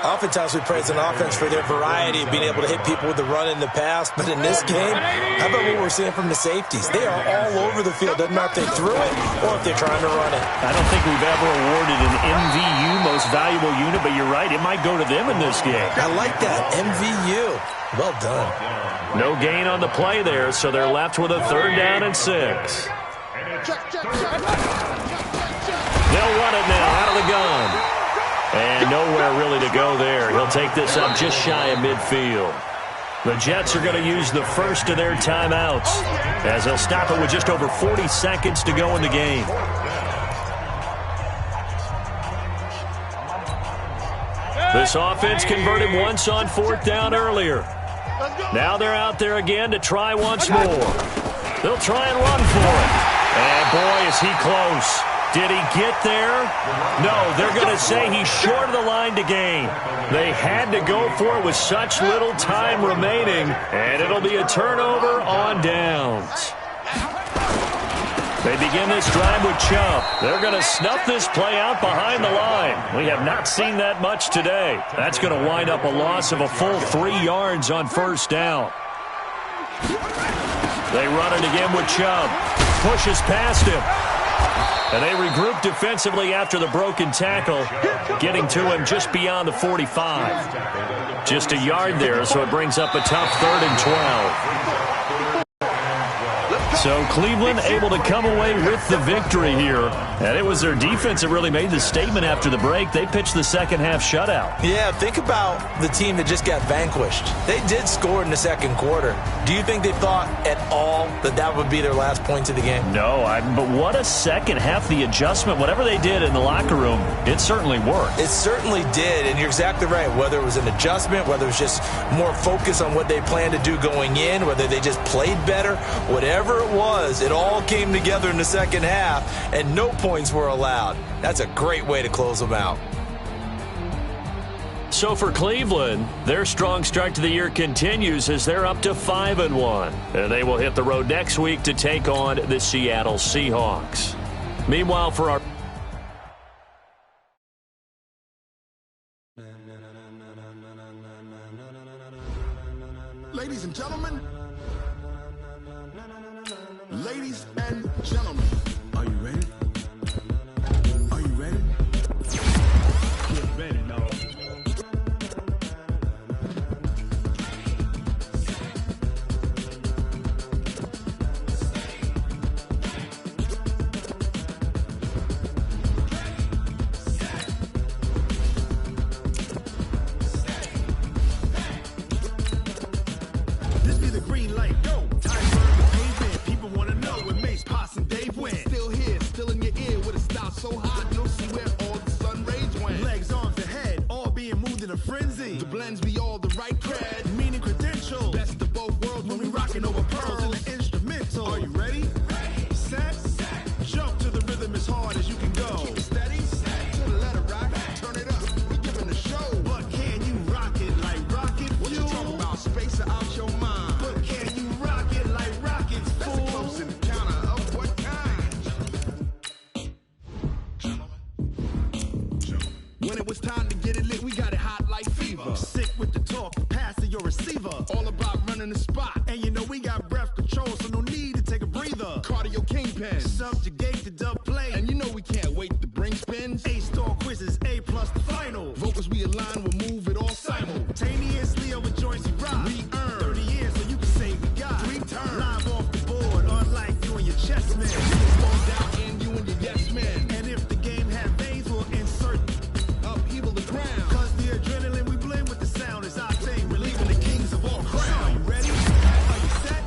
Oftentimes we praise an offense for their variety of being able to hit people with the run in the pass. But in this game, how about what we're seeing from the safeties? They are all over the field. Doesn't matter if they threw it or if they're trying to run it. I don't think we've ever awarded an MVU, most valuable unit, but you're right. It might go to them in this game. I like that. MVU. Well done. No gain on the play there, so they're left with a 3rd down and 6. They'll run it now out of the gun. And nowhere really to go there. He'll take this up just shy of midfield. The Jets are going to use the first of their timeouts as they'll stop it with just over 40 seconds to go in the game. This offense converted once on 4th down earlier. Now they're out there again to try once more. They'll try and run for it. And boy, is he close. Did he get there? No, they're going to say he's short of the line to gain. They had to go for it with such little time remaining, and it'll be a turnover on downs. They begin this drive with Chubb. They're going to snuff this play out behind the line. We have not seen that much today. That's going to wind up a loss of a full 3 yards on 1st down. They run it again with Chubb. Pushes past him. And they regroup defensively after the broken tackle, getting to him just beyond the 45. Just a yard there, so it brings up a tough 3rd and 12. So Cleveland able to come away with the victory here. And it was their defense that really made the statement after the break. They pitched the second half shutout. Yeah, think about the team that just got vanquished. They did score in the second quarter. Do you think they thought at all that that would be their last points of the game? No, but what a second half. The adjustment, whatever they did in the locker room, it certainly worked. It certainly did, and you're exactly right. Whether it was an adjustment, whether it was just more focus on what they planned to do going in, whether they just played better, whatever it was, it all came together in the second half, and no points were allowed. That's a great way to close them out. So for Cleveland, their strong start to the year continues as they're up to 5-1. And they will hit the road next week to take on the Seattle Seahawks. Meanwhile, for our... Ladies and gentlemen. Ladies and gentlemen. Are you ready? Are you ready? Get ready, dog. This be the green light, go! People want to know where Mace, Poss, and Dave went. Still here, still in your ear with a style so hot, you'll see where all the sun rays went. Legs, arms, and head, all being moved in a frenzy. The blends be all the right cred. running the spot. And you know we got breath control, so no need to take a breather. Cardio kingpin, subjugate the dub play. And you know we can't wait to bring spins. A-star quizzes, A+ the final. Vocals we align, we'll move it all simultaneously over joints we rock. We earn 30 years, so you can say we got 3 turns. Live off the board, unlike you and your chess man. You fall down and you and your yes man. And if the game had veins, we'll insert upheaval the ground. Cause the adrenaline we blend with the sound is our thing. We're leaving the kings of all crowns. Are you ready? Are you set?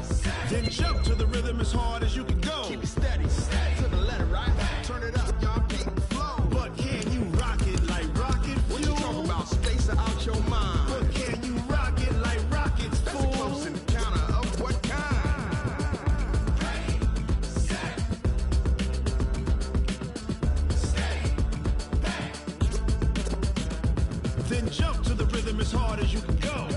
Then jump to the rhythm as hard as you can go. Keep it steady, to the letter, right? Turn it up, y'all keep the flow. But can you rock it like rocket fuel? What you talking about? Space out your mind. But can you rock it like rockets, fool? That's a close encounter of what kind? Then jump to the rhythm as hard as you can go.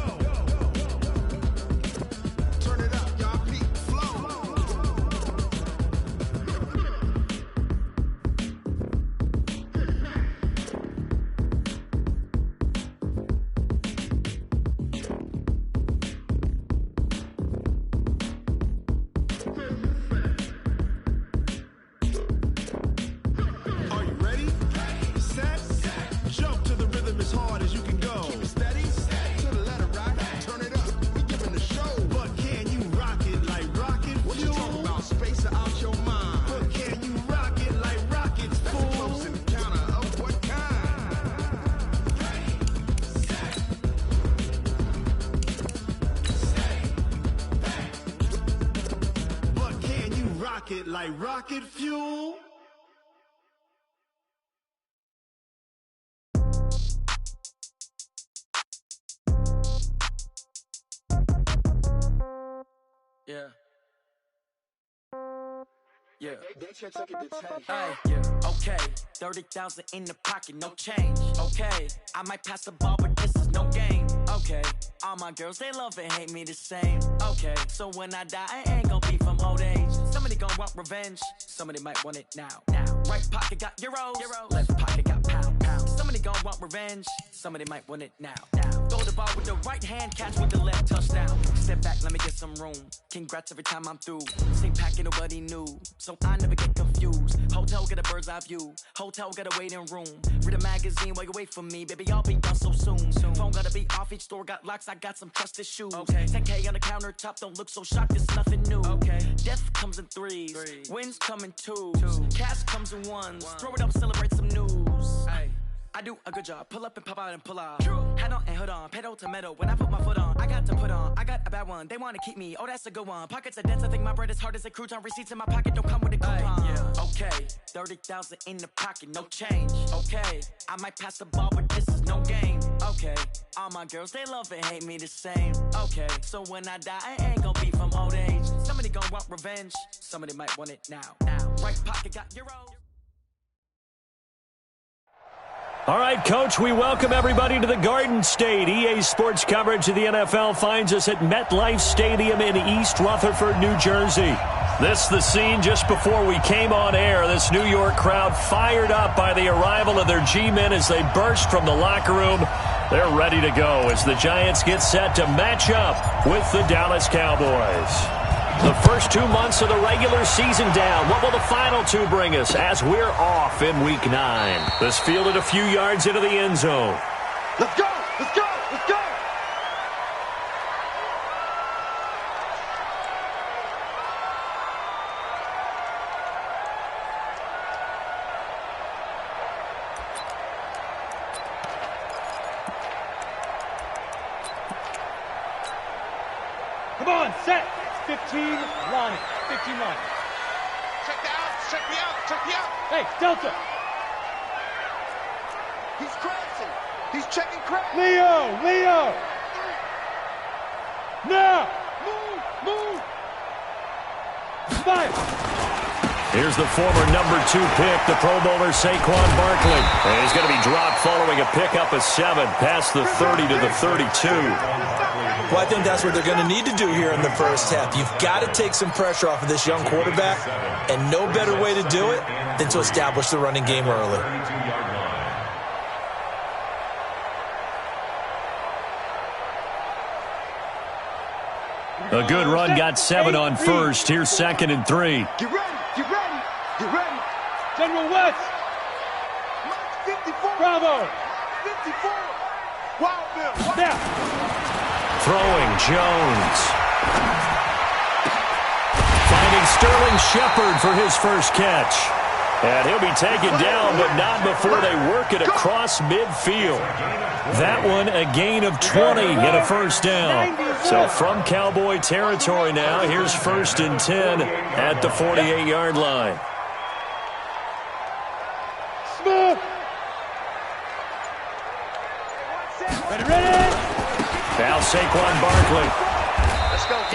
Turn it up, y'all keep the flow. Are you ready? Set. Jump to the rhythm as hard as you can go. Keep it steady, to the letter, right? Turn it up, we giving the show. But can you rock it like rocket fuel? What you talking about? Space out your mind. But can you rock it like rockets, fool? That's a close encounter of what kind? But can you rock it like rocket fuel? Yeah. Yeah. Hey, yeah. Okay. 30,000 in the pocket, no change. Okay. I might pass the ball, but this is no game. Okay. All my girls, they love and hate me the same. Okay. So when I die, I ain't gonna be from old age. Somebody gonna want revenge. Somebody might want it now. Right pocket got euros. Left pocket got pounds. Somebody gonna want revenge. Somebody might want it now. Throw the ball with the right hand, catch with the left, touchdown. Step back, let me get some room. Congrats every time I'm through. Same packet, nobody knew. So I never get confused. Hotel get a bird's eye view. Hotel get a waiting room. Read a magazine while you wait for me. Baby, I'll be done so soon. Phone gotta be off, each store got locks. I got some trusted shoes. Okay. 10K on the countertop, don't look so shocked, it's nothing new. Okay. Death comes in threes. Wins come in twos. Cash comes in ones. Throw it up, celebrate some news. Hey. I do a good job, pull up and pop out and pull off. Hat on and hood on, pedal to metal. When I put my foot on, I got to put on. I got a bad one, they wanna keep me. Oh, that's a good one. Pockets are dense, I think my bread is hard as a crouton. Receipts in my pocket don't come with a coupon. Yeah. Okay, 30,000 in the pocket, no change. Okay, I might pass the ball, but this is no game. Okay, all my girls, they love and hate me the same. Okay, so when I die, I ain't gonna be from old age. Somebody gonna want revenge, somebody might want it now. Right pocket got euros. All right, Coach, we welcome everybody to the Garden State. EA Sports coverage of the NFL finds us at MetLife Stadium in East Rutherford, New Jersey. This the scene just before we came on air. This New York crowd fired up by the arrival of their G-men as they burst from the locker room. They're ready to go as the Giants get set to match up with the Dallas Cowboys. The first 2 months of the regular season down. What will the final 2 bring us as we're off in Week 9? This fielded a few yards into the end zone. Let's go! Let's go! Let's go! Come on, set! 15, line it. 15 line. Check the out, check me out, check me out. Hey, Delta! He's crashing. He's checking crash. Leo! Now! Move! Smile! Here's the former number 2 pick, the Pro Bowler Saquon Barkley. And he's going to be dropped following a pickup of 7 past the 30 to the 32. Well, I think that's what they're going to need to do here in the first half. You've got to take some pressure off of this young quarterback, and no better way to do it than to establish the running game early. A good run got 7 on first. Here's 2nd and 3. Get ready, get ready, get ready. General West. 54. Bravo. 54. Wild Bill. Now. Throwing Jones. Finding Sterling Shepard for his first catch. And he'll be taken down, but not before they work it across midfield. That one, a gain of 20 and a first down. So from Cowboy territory now, here's 1st and 10 at the 48-yard line. Smooth. Ready. Now Saquon Barkley.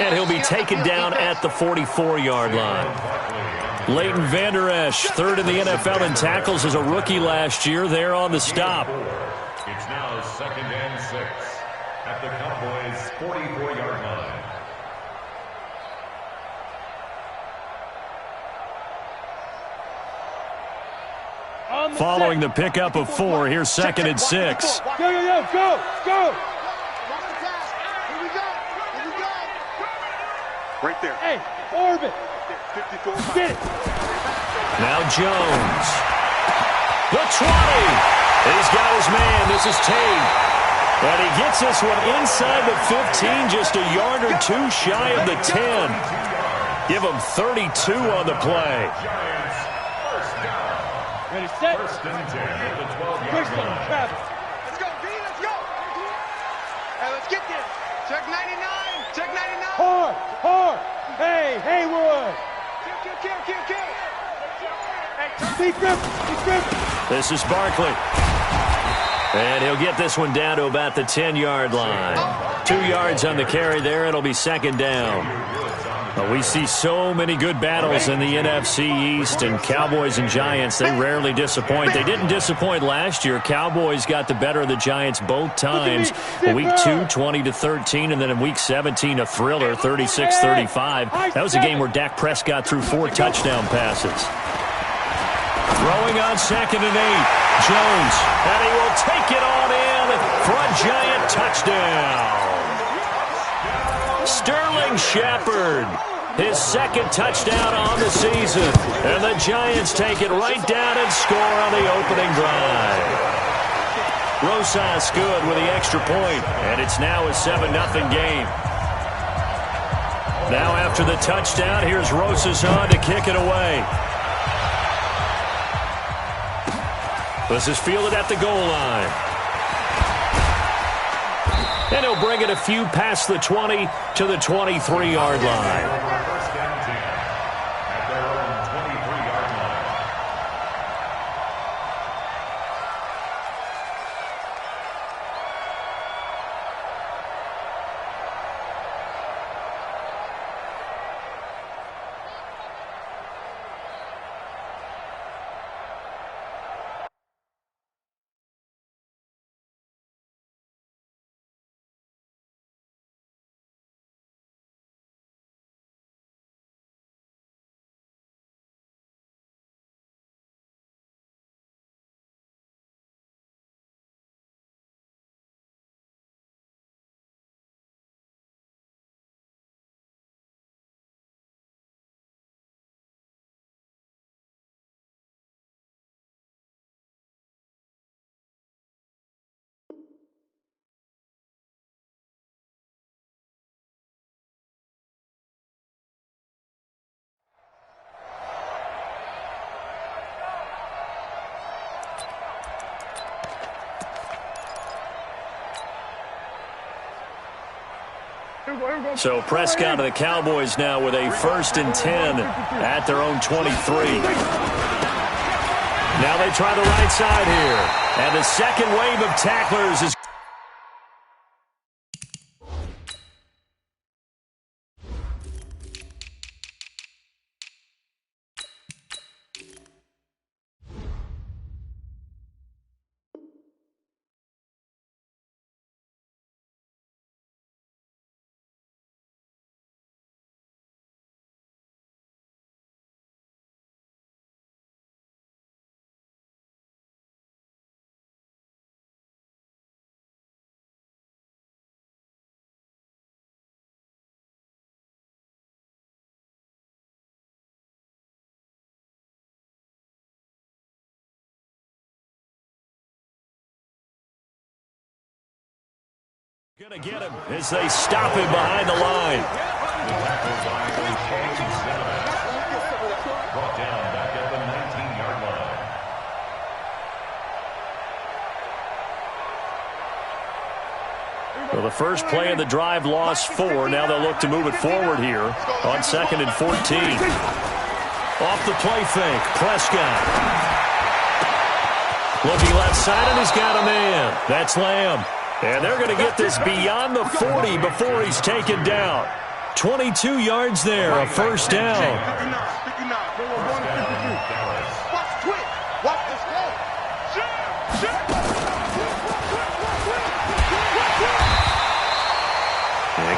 And he'll be taken down at the 44-yard line. Leighton Vander Esch, 3rd in the NFL in tackles as a rookie last year, there on the stop. It's now 2nd and 6 at the Cowboys' 44-yard line. Following the pickup of 4, here's 2nd and 6. Go. Here we go. Right there. Hey, orbit. 54. Get it. Now Jones. The 20. He's got his man. This is Tate. And he gets this one inside the 15, just a yard or 2 shy of the 10. Give him 32 on the play. Ready, set. 1st and 10 at the 12-yard Quick one, line. Travis. Let's go, D, let's go. Hey, let's get this. Check 99. Check 99. Hard. Hey, Haywood. Kill. Be grip. This is Barkley. And he'll get this one down to about the 10-yard line. 2 yards on the carry there. It'll be 2nd down. We see so many good battles in the NFC East, and Cowboys and Giants, they rarely disappoint. They didn't disappoint last year. Cowboys got the better of the Giants both times. Week 2, 20-13, and then in Week 17, a thriller, 36-35. That was a game where Dak Prescott threw 4 touchdown passes. Throwing on 2nd and 8. Jones, and he will take it on in for a Giant touchdown. Sterling Shepard, his 2nd touchdown on the season. And the Giants take it right down and score on the opening drive. Rosas good with the extra point, and it's now a 7-0 game. Now after the touchdown, here's Rosas on to kick it away. This is fielded at the goal line. And he'll bring it a few past the 20 to the 23-yard line. 1st and 10 at their own 23-yard line. So Prescott and the Cowboys now with a 1st and 10 at their own 23. Now they try the right side here. And the second wave of tacklers is Gonna get him as they stop him behind the line. Brought down back at the 19-yard line. Well, the first play of the drive lost 4. Now they'll look to move it forward here on 2nd and 14. Off the play fake, Prescott. Looking left side, and he's got a man. That's Lamb. And they're going to get this beyond the 40 before he's taken down. 22 yards there, a first down.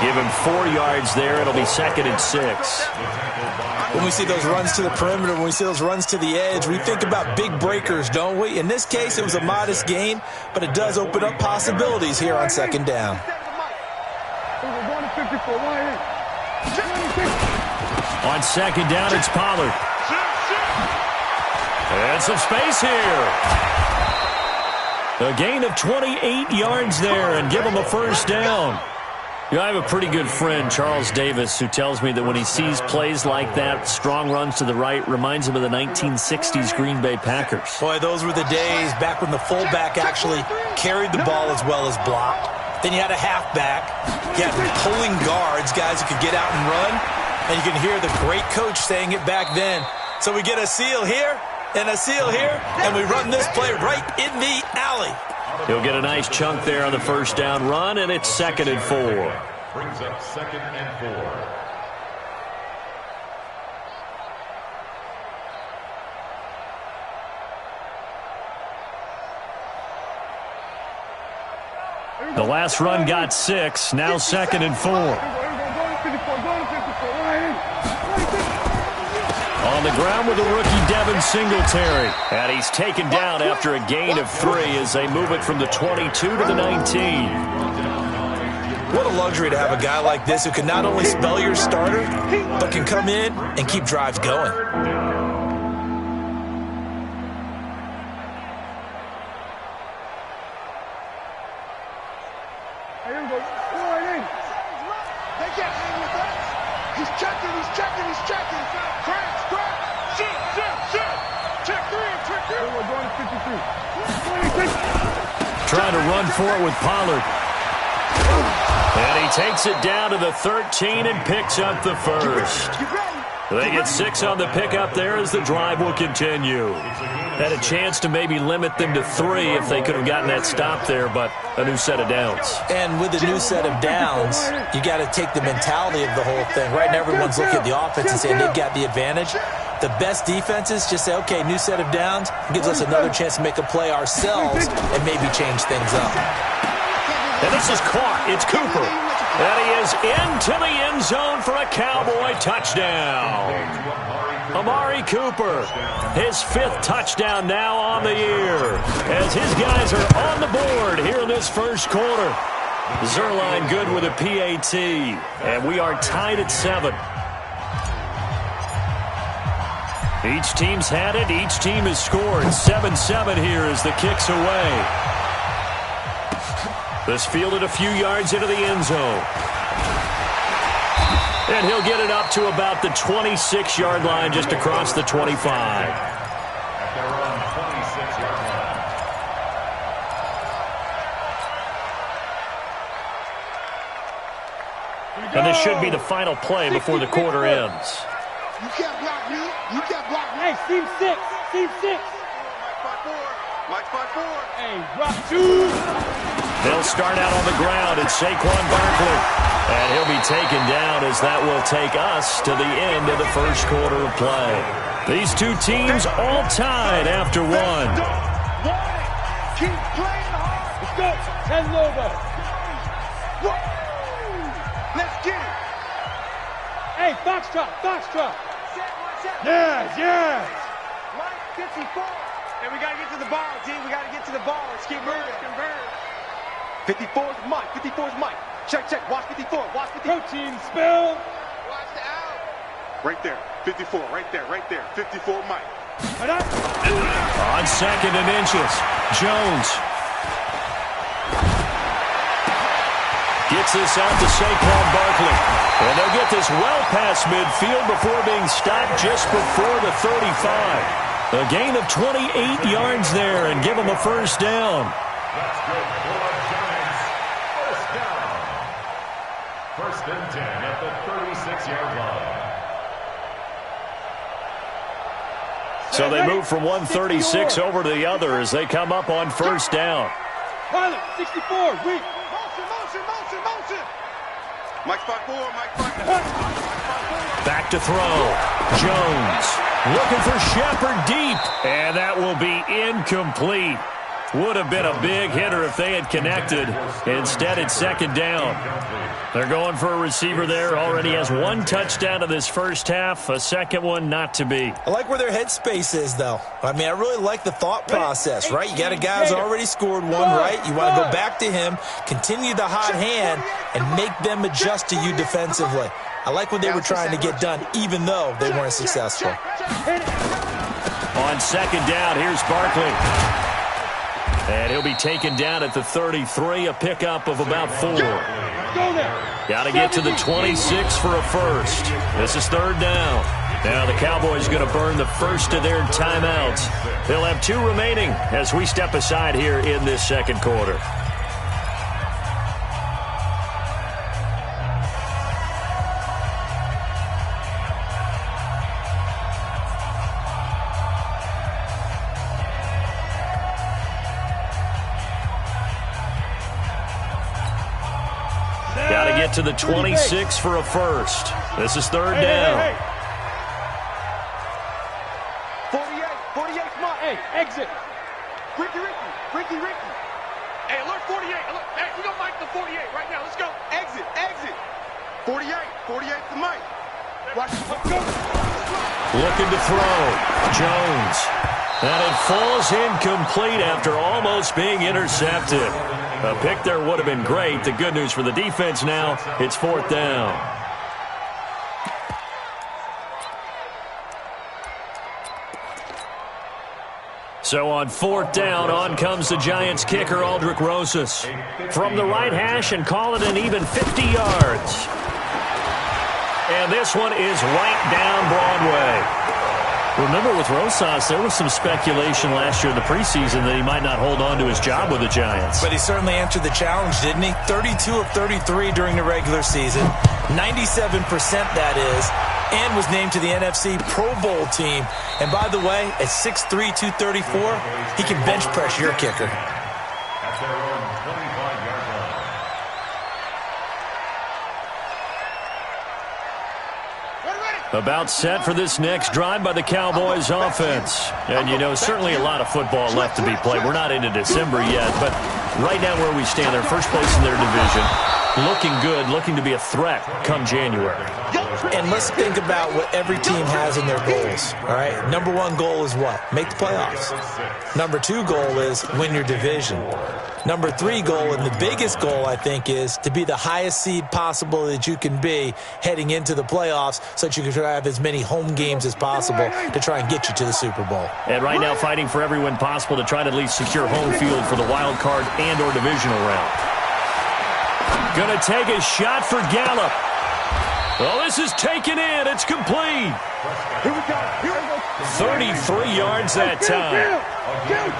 Give him 4 yards there. It'll be 2nd and 6. When we see those runs to the perimeter, when we see those runs to the edge, we think about big breakers, don't we? In this case, it was a modest gain, but it does open up possibilities here on 2nd down. On 2nd down, it's Pollard. And some space here. A gain of 28 yards there and give him a first down. You know, I have a pretty good friend, Charles Davis, who tells me that when he sees plays like that, strong runs to the right, reminds him of the 1960s Green Bay Packers. Boy, those were the days back when the fullback actually carried the ball as well as blocked. Then you had a halfback. You had pulling guards, guys who could get out and run. And you can hear the great coach saying it back then. So we get a seal here and a seal here, and we run this play right in the alley. He'll get a nice chunk there on the first down run, and it's 2nd and 4. Brings up 2nd and 4. The last run got 6, now 2nd and 4. On the ground with the rookie Devin Singletary. And he's taken down after a gain of 3 as they move it from the 22 to the 19. What a luxury to have a guy like this who can not only spell your starter, but can come in and keep drives going. Trying to run for it with Pollard. And he takes it down to the 13 and picks up the first. They get 6 on the pickup there as the drive will continue. Had a chance to maybe limit them to 3 if they could have gotten that stop there, but a new set of downs. And with a new set of downs, you got to take the mentality of the whole thing. Right now, everyone's looking at the offense and saying they've got the advantage. The best defenses just say, okay, new set of downs, gives us another chance to make a play ourselves and maybe change things up. And this is caught. It's Cooper. And he is into the end zone for a Cowboy touchdown. Amari Cooper, his 5th touchdown now on the year, as his guys are on the board here in this first quarter. Zerline good with a PAT, and we are tied at 7. Each team's had it. Each team has scored. 7-7 here as the kick's away. This fielded a few yards into the end zone. And he'll get it up to about the 26-yard line just across the 25. At their own 26-yard line. And this should be the final play before the quarter ends. You can't block me. You can't block me. Hey, team 6. Team 6. Mike 5-4. Hey, drop 2. They'll start out on the ground at Saquon Barkley. And he'll be taken down as that will take us to the end of the first quarter of play. These two teams all tied after 1. Keep playing hard. Let's go. 10 Lobo. Let's get it. Hey, Foxtrot. Foxtrot. Yes, yes. Mike 54. And we got to get to the ball, team. We got to get to the ball. Let's keep moving. 54 is Mike. 54 is Mike. Check, check. Watch 54. Watch 54. Protein spill. Watch the out. Right there. 54. Right there. Right there. 54 Mike. On 2nd and inches. Jones. Gets this out to Saquon Barkley. And they'll get this well past midfield before being stopped just before the 35. A gain of 28 yards there and give them a first down. That's good for the Giants. First down. First and 10 at the 36-yard line. So they move from 136 over to the other as they come up on first down. Pilot, 64, weak. Motion. Mike 5-4, Mike 5-4. Back to throw. Jones looking for Shepard deep. And that will be incomplete. Would have been a big hitter if they had connected. Instead, it's second down. They're going for a receiver there. Already has one touchdown in this first half. A second one not to be. I like where their headspace is, though. I mean, I really like the thought process, right? You got a guy who's already scored one, right? You want to go back to him, continue the hot hand, and make them adjust to you defensively. I like what they were trying to get done, even though they weren't successful. On second down, here's Barkley. And he'll be taken down at the 33, a pickup of about 4. Got to get to the 26 for a first. This is third down. Now the Cowboys going to burn the first of their timeouts. They'll have 2 remaining as we step aside here in this second quarter. Get to the 26 for a first. This is third down. 48, come on, hey, exit. Ricky. Hey, alert 48, hey, we gonna mic the 48 right now, let's go. Exit. 48 to Mike. Let's go. Looking to throw. Jones. And it falls incomplete after almost being intercepted. A pick there would have been great. The good news for the defense now, it's fourth down. So on fourth down, on comes the Giants kicker, Aldrick Rosas. From the right hash and call it an even 50 yards. And this one is right down Broadway. Remember, with Rosas, there was some speculation last year in the preseason that he might not hold on to his job with the Giants. But he certainly answered the challenge, didn't he? 32 of 33 during the regular season, 97% that is, and was named to the NFC Pro Bowl team. And by the way, at 6'3", 234, he can bench press your kicker. At their own 25-yard line. About set for this next drive by the Cowboys offense. And, you know, certainly a lot of football left to be played. We're not into December yet, but right now where we stand, they're first place in their division. Looking good, looking to be a threat come January. And let's think about what every team has in their goals, all right? Number 1 goal is what? Make the playoffs. Number 2 goal is win your division. Number 3 goal, and the biggest goal, I think, is to be the highest seed possible that you can be heading into the playoffs so that you can try to have as many home games as possible to try and get you to the Super Bowl. And right now fighting for every win possible to try to at least secure home field for the wild card and or divisional round. Going to take a shot for Gallup. Well, this is taken in. It's complete. 33 yards that time.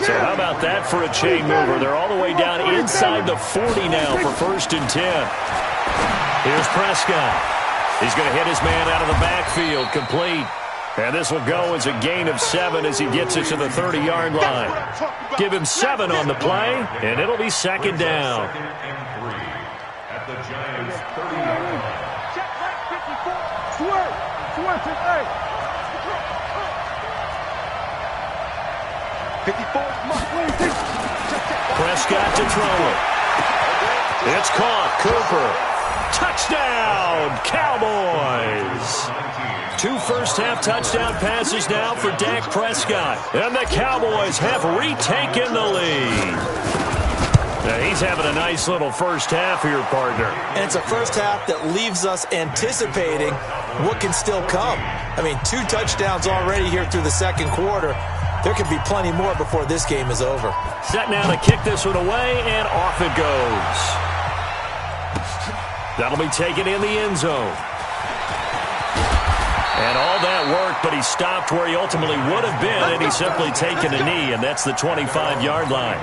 So how about that for a chain mover? They're all the way down inside the 40 now for first and 10. Here's Prescott. He's going to hit his man out of the backfield. Complete. And this will go as a gain of 7 as he gets it to the 30-yard line. Give him 7 on the play, and it'll be second down. Second and 3 at the Giants' 30-yard line. Check right, 54. Swerve, hey. 54, Prescott to throw it. It's caught. Cooper. Touchdown, Cowboys. 2 first-half touchdown passes now for Dak Prescott. And the Cowboys have retaken the lead. Now he's having a nice little first half here, partner. And it's a first half that leaves us anticipating what can still come. I mean, 2 touchdowns already here through the second quarter. There could be plenty more before this game is over. Set now to kick this one away, and off it goes. That'll be taken in the end zone. And all that work, but he stopped where he ultimately would have been, and he's simply taken a knee, and that's the 25-yard line.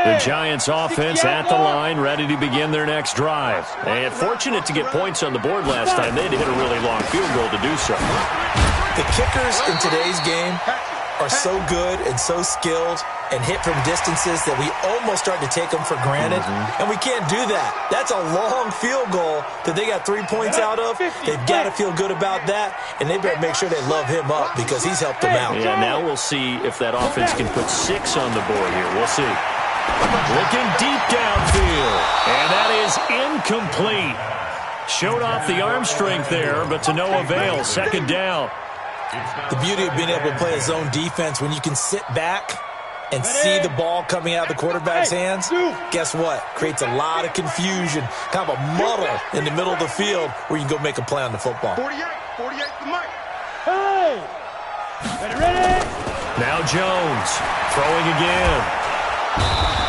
The Giants offense at the line, ready to begin their next drive. And fortunate to get points on the board last time. They had to hit a really long field goal to do so. The kickers in today's game are so good and so skilled and hit from distances that we almost start to take them for granted. And we can't do that. That's a long field goal that they got 3 points out of. They've got to feel good about that, and they better make sure they love him up because he's helped them out. Yeah, now we'll see if that offense can put 6 on the board here. We'll see. Looking deep downfield, and that is incomplete. Showed off the arm strength there, but to no avail. Second down. The beauty of being able to play a zone defense when you can sit back and see the ball coming out of the quarterback's hands, guess what? Creates a lot of confusion, kind of a muddle in the middle of the field where you can go make a play on the football. 48 to Mike. Hey! Ready? Now Jones throwing again.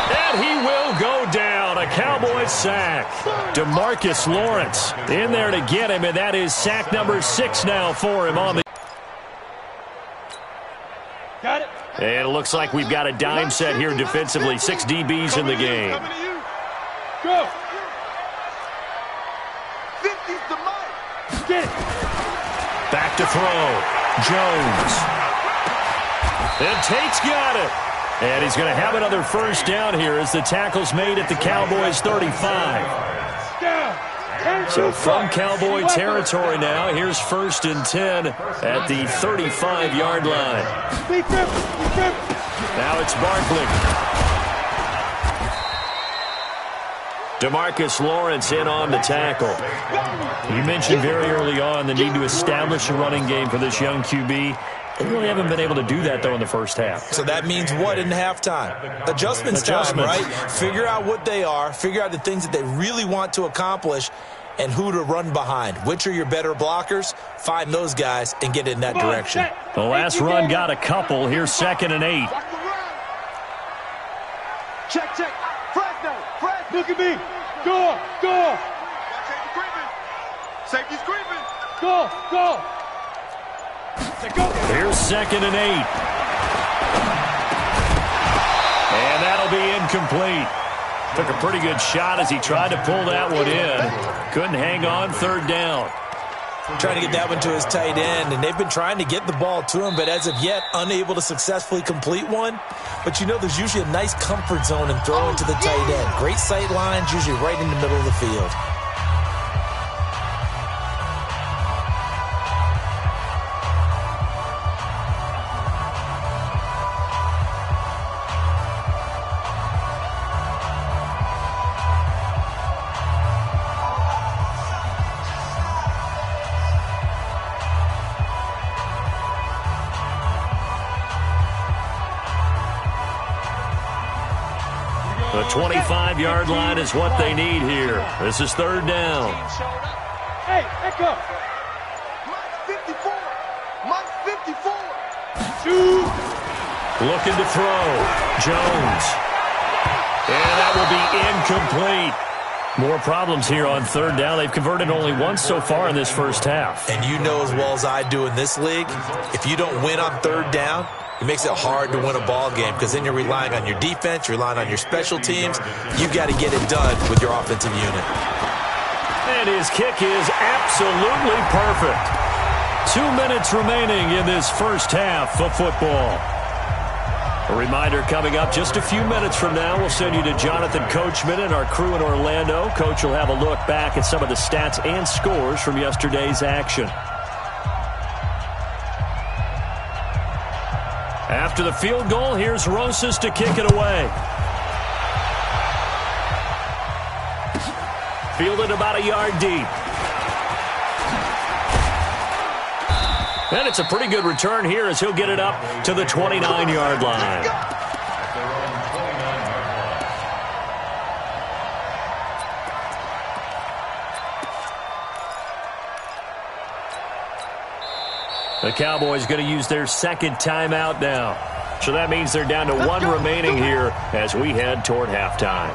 And he will go down. A Cowboys sack. DeMarcus Lawrence in there to get him, and that is sack number 6 now for him on the. Got it. And it looks like we've got a dime set here defensively. 6 DBs in the game. Go. 50's to Mike. Get it. Back to throw. Jones. And Tate's got it. And he's going to have another first down here as the tackle's made at the Cowboys 35. So from Cowboy territory now, here's 1st and 10 at the 35-yard line. Now it's Barkley. DeMarcus Lawrence in on the tackle. You mentioned very early on the need to establish a running game for this young QB. They really haven't been able to do that, though, in the first half. So that means what in halftime? Adjustments time, right? Figure out what they are, figure out the things that they really want to accomplish, and who to run behind. Which are your better blockers? Find those guys and get in that direction. The last run got a couple. Here's 2nd and 8. Check. Fresno. Look at me. Go. Safety's creeping. Go. Here's 2nd and 8. And that'll be incomplete. Took a pretty good shot as he tried to pull that one in. Couldn't hang on. 3rd down. Trying to get that one to his tight end, and they've been trying to get the ball to him, but as of yet, unable to successfully complete one. But you know there's usually a nice comfort zone in throwing to the tight end. Great sight lines, usually right in the middle of the field. The 25-yard line is what they need here. This is 3rd down. Hey, echo. Mike's 54. Shoot. Looking to throw. Jones. And that will be incomplete. More problems here on 3rd down. They've converted only once so far in this first half. And you know as well as I do in this league, if you don't win on 3rd down, it makes it hard to win a ball game because then you're relying on your defense, you're relying on your special teams. You've got to get it done with your offensive unit. And his kick is absolutely perfect. 2 minutes remaining in this first half of football. A reminder coming up just a few minutes from now. We'll send you to Jonathan Coachman and our crew in Orlando. Coach will have a look back at some of the stats and scores from yesterday's action. After the field goal, here's Rosas to kick it away. Fielded about a yard deep. And it's a pretty good return here as he'll get it up to the 29-yard line. The Cowboys going to use their second timeout now. So that means they're down to one remaining here as we head toward halftime.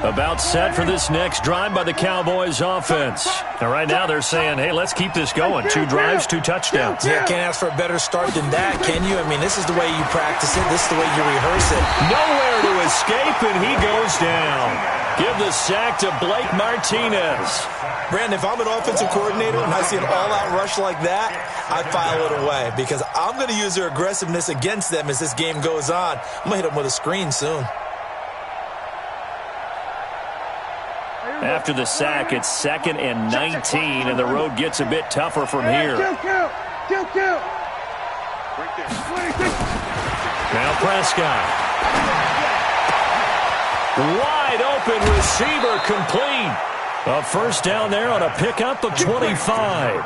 About set for this next drive by the Cowboys offense. Now, right now they're saying, hey, let's keep this going. 2 drives, 2 touchdowns. Yeah, can't ask for a better start than that, can you? I mean, this is the way you practice it. This is the way you rehearse it. Nowhere to escape, and he goes down. Give the sack to Blake Martinez. Brandon, if I'm an offensive coordinator and I see an all-out rush like that, I file it away because I'm going to use their aggressiveness against them as this game goes on. I'm going to hit them with a screen soon. After the sack, it's 2nd and 19, and the road gets a bit tougher from here. Now Prescott. Wide open receiver complete. A first down there on a pickup of 25.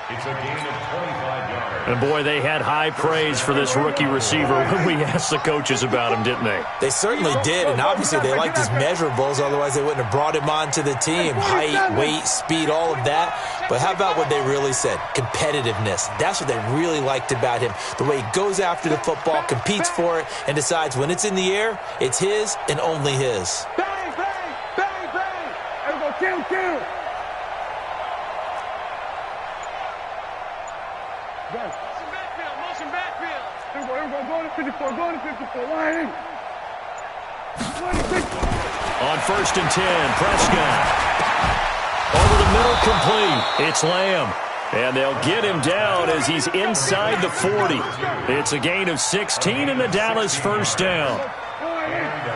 It's a gain of 25 yards. And, boy, they had high praise for this rookie receiver when we asked the coaches about him, didn't they? They certainly did, and obviously they liked his measurables. Otherwise, they wouldn't have brought him onto the team. Height, weight, speed, all of that. But how about what they really said? Competitiveness. That's what they really liked about him. The way he goes after the football, competes for it, and decides when it's in the air, it's his and only his. Bang, bang, bang, bang. Everybody kill. Motion backfield. Here we go. Go to 54. Go to 54. Line in. On 1st and 10, Prescott. Over the middle, complete. It's Lamb. And they'll get him down as he's inside the 40. It's a gain of 16 and the Dallas first down.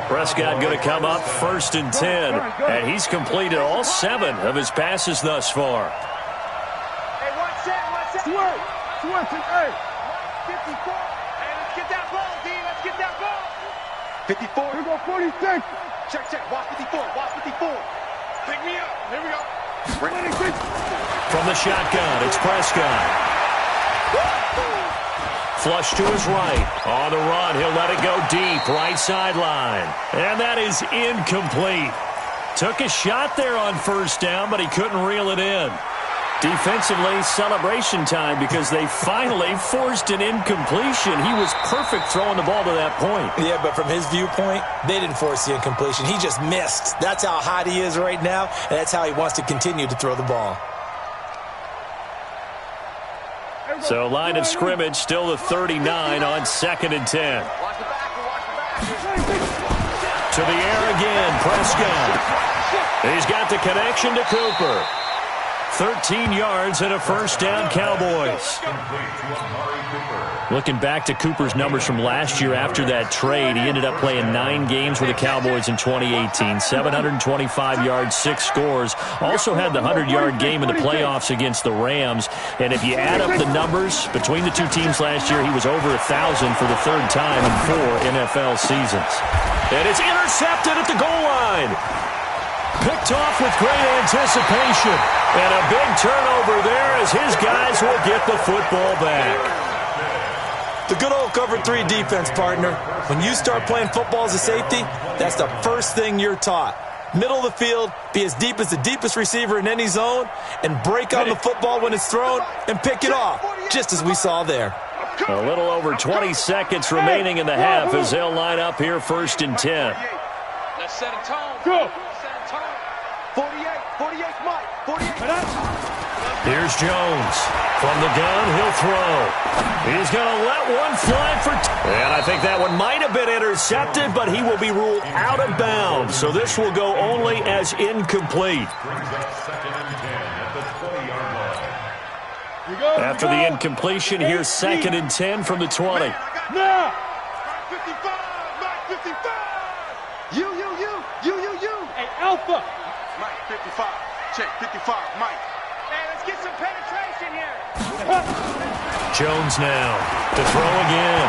Prescott going to come up 1st and 10. And he's completed all 7 of his passes thus far. Hey, one set. Switch it, hey. 54. Hey, let's get that ball, D. Let's get that ball. 54. Here we go, 46. Check. Watch 54. Watch 54. Pick me up. Here we go. 26. From the shotgun, it's Prescott. Flush to his right. On the run, he'll let it go deep. Right sideline. And that is incomplete. Took a shot there on 1st down, but he couldn't reel it in. Defensively, celebration time because they finally forced an incompletion. He was perfect throwing the ball to that point. Yeah, but from his viewpoint, they didn't force the incompletion. He just missed. That's how hot he is right now, and that's how he wants to continue to throw the ball. So line of scrimmage still the 39 on 2nd and 10. To the air again, Prescott. He's got the connection to Cooper. 13 yards and a first down, Cowboys. Looking back to Cooper's numbers from last year after that trade, he ended up playing 9 games with the Cowboys in 2018. 725 yards, 6 scores. Also had the 100-yard game in the playoffs against the Rams. And if you add up the numbers between the 2 teams last year, he was over 1,000 for the 3rd time in 4 NFL seasons. And it's intercepted at the goal line. Picked off with great anticipation. And a big turnover there as his guys will get the football back. The good old cover 3 defense, partner. When you start playing football as a safety, that's the first thing you're taught. Middle of the field, be as deep as the deepest receiver in any zone, and break on the football when it's thrown and pick it off, just as we saw there. A little over 20 seconds remaining in the half as they'll line up here 1st and 10. Let's set a tone. Go. 48, Mike. 48. Here's Jones. From the gun, he'll throw. He's going to let one fly for... And I think that one might have been intercepted, but he will be ruled out of bounds. So this will go only as incomplete. After the incompletion, here's 2nd and 10 from the 20. Now. 55, Mike, 55. You. Hey, Alpha. Mike, 55. Check, 55, Mike. Hey, let's get some penetration here. Jones now to throw again.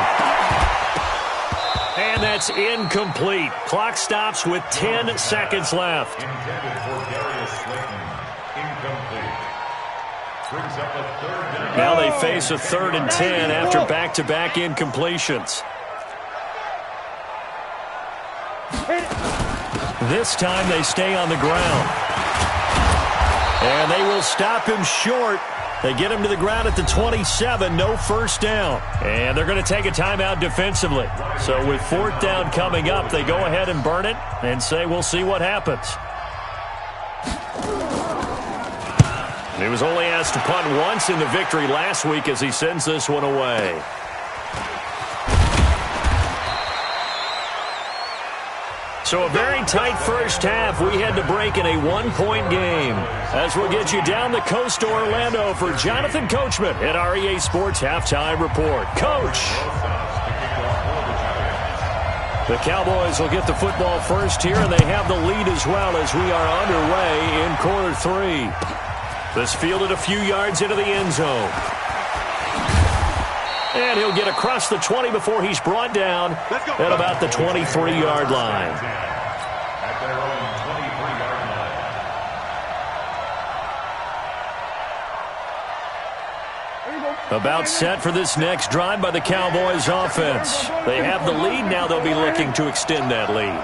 And that's incomplete. Clock stops with 10 seconds left. Intended for Darius Slayton. Incomplete. Brings up a 3rd down. Now they face a 3rd and 10 after back-to-back incompletions. This time they stay on the ground. And they will stop him short. They get him to the ground at the 27, no first down. And they're going to take a timeout defensively. So with fourth down coming up, they go ahead and burn it and say we'll see what happens. And he was only asked to punt once in the victory last week as he sends this one away. So a very tight first half. We had to break in a one-point game. As we'll get you down the coast to Orlando for Jonathan Coachman at our EA Sports Halftime Report. Coach! The Cowboys will get the football first here, and they have the lead as well as we are underway in quarter three. This fielded a few yards into the end zone. And he'll get across the 20 before he's brought down at about the 23-yard line. At their own 23-yard line. About set for this next drive by the Cowboys offense. They have the lead. Now they'll be looking to extend that lead.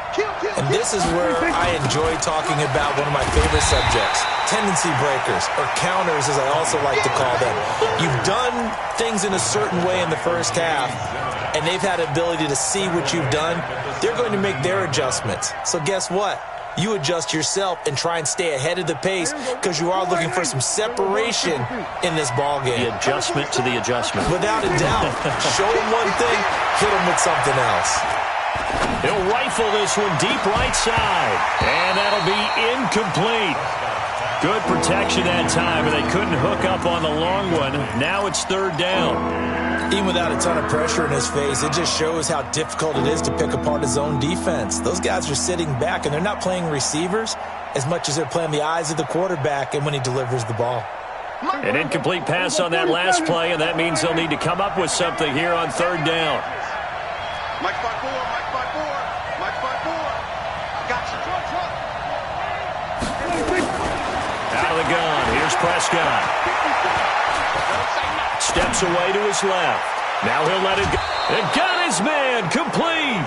And this is where I enjoy talking about one of my favorite subjects, tendency breakers, or counters as I also like to call them. You've done things in a certain way in the first half, and they've had the ability to see what you've done. They're going to make their adjustments. So guess what? You adjust yourself and try and stay ahead of the pace because you are looking for some separation in this ballgame. The adjustment to the adjustment. Without a doubt. Show them one thing, hit them with something else. He'll rifle this one deep right side. And that'll be incomplete. Good protection that time, and they couldn't hook up on the long one. Now it's third down. Even without a ton of pressure in his face, it just shows how difficult it is to pick apart his own defense. Those guys are sitting back, and they're not playing receivers as much as they're playing the eyes of the quarterback and when he delivers the ball. An incomplete pass on that last play, and that means they'll need to come up with something here on third down. Mike 5-4, Mike 5-4, Mike 5-4. I got you. Out of the gun. Here's Prescott. Steps away to his left. Now he'll let it go. And got his man. Complete.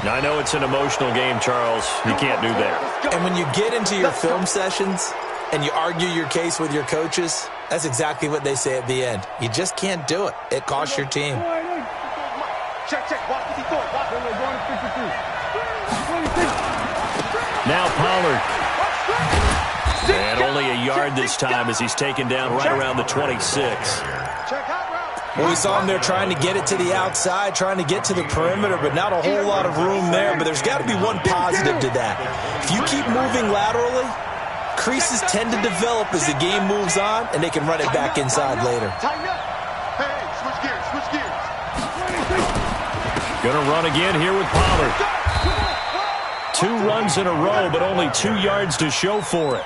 Now, I know it's an emotional game, Charles. You can't do that. And when you get into your film sessions and you argue your case with your coaches, that's exactly what they say at the end. You just can't do it. It costs your team. Check, watch 54. Watch. Now Pollard. And only a yard this time as he's taken down right around the 26. Well, we saw him there trying to get it to the outside, trying to get to the perimeter, but not a whole lot of room there. But there's got to be one positive to that. If you keep moving laterally, creases tend to develop as the game moves on, and they can run it back inside later. Hey, switch gears. Gonna run again here with Pollard. 2 runs in a row, but only 2 yards to show for it.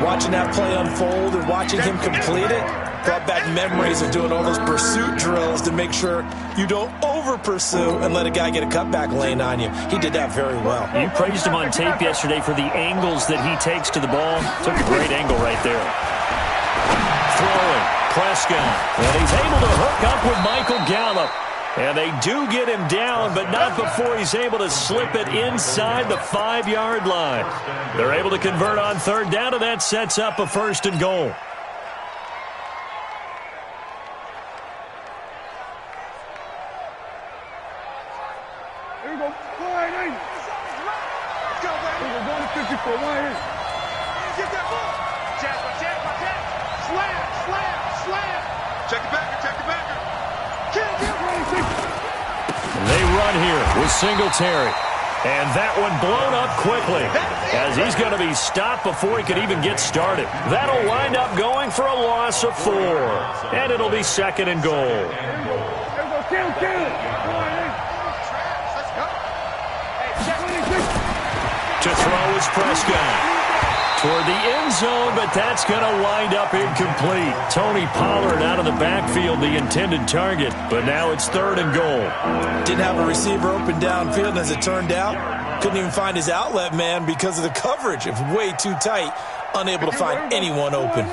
Watching that play unfold and watching him complete it brought back memories of doing all those pursuit drills to make sure you don't over-pursue and let a guy get a cutback lane on you. He did that very well. You praised him on tape yesterday for the angles that he takes to the ball. Took a great angle right there. Throwing, Prescott. And he's able to hook up with Michael Gallup. And they do get him down, but not before he's able to slip it inside the 5-yard line. They're able to convert on third down, and that sets up a first and goal. Here we go. Wide in. Let's go, baby. We're going to 54. Wide in. Get that ball. Jab. Slam. Check the backer. Kill. They run here with Singletary. And that one blown up quickly as he's going to be stopped before he could even get started. That'll wind up going for a loss of 4. And it'll be second and goal. Kill. To throw is Prescott. Toward the end zone, but that's going to wind up incomplete. Tony Pollard out of the backfield, the intended target, but now it's third and goal. Didn't have a receiver open downfield, as it turned out. Couldn't even find his outlet man because of the coverage. It was way too tight, unable to find anyone open.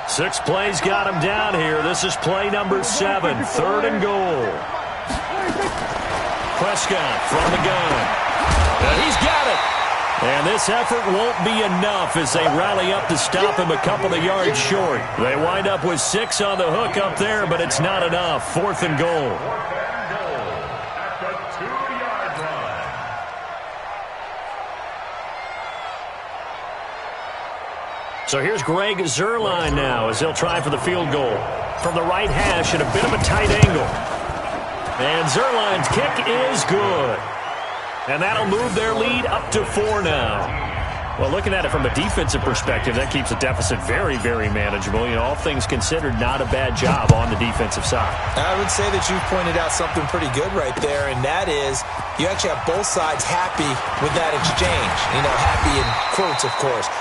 6 plays got him down here. This is play number 7, third and goal. Prescott from the gun. And he's got it. And this effort won't be enough as they rally up to stop him a couple of yards short. They wind up with 6 on the hook up there, but it's not enough. 4th and goal. At the 2-yard line. So here's Greg Zuerlein now as he'll try for the field goal. From the right hash at a bit of a tight angle. And Zuerlein's kick is good. And that'll move their lead up to 4 now. Well, looking at it from a defensive perspective, that keeps the deficit very, very manageable. You know, all things considered, not a bad job on the defensive side. I would say that you've pointed out something pretty good right there, and that is you actually have both sides happy with that exchange. You know, happy in quotes, of course.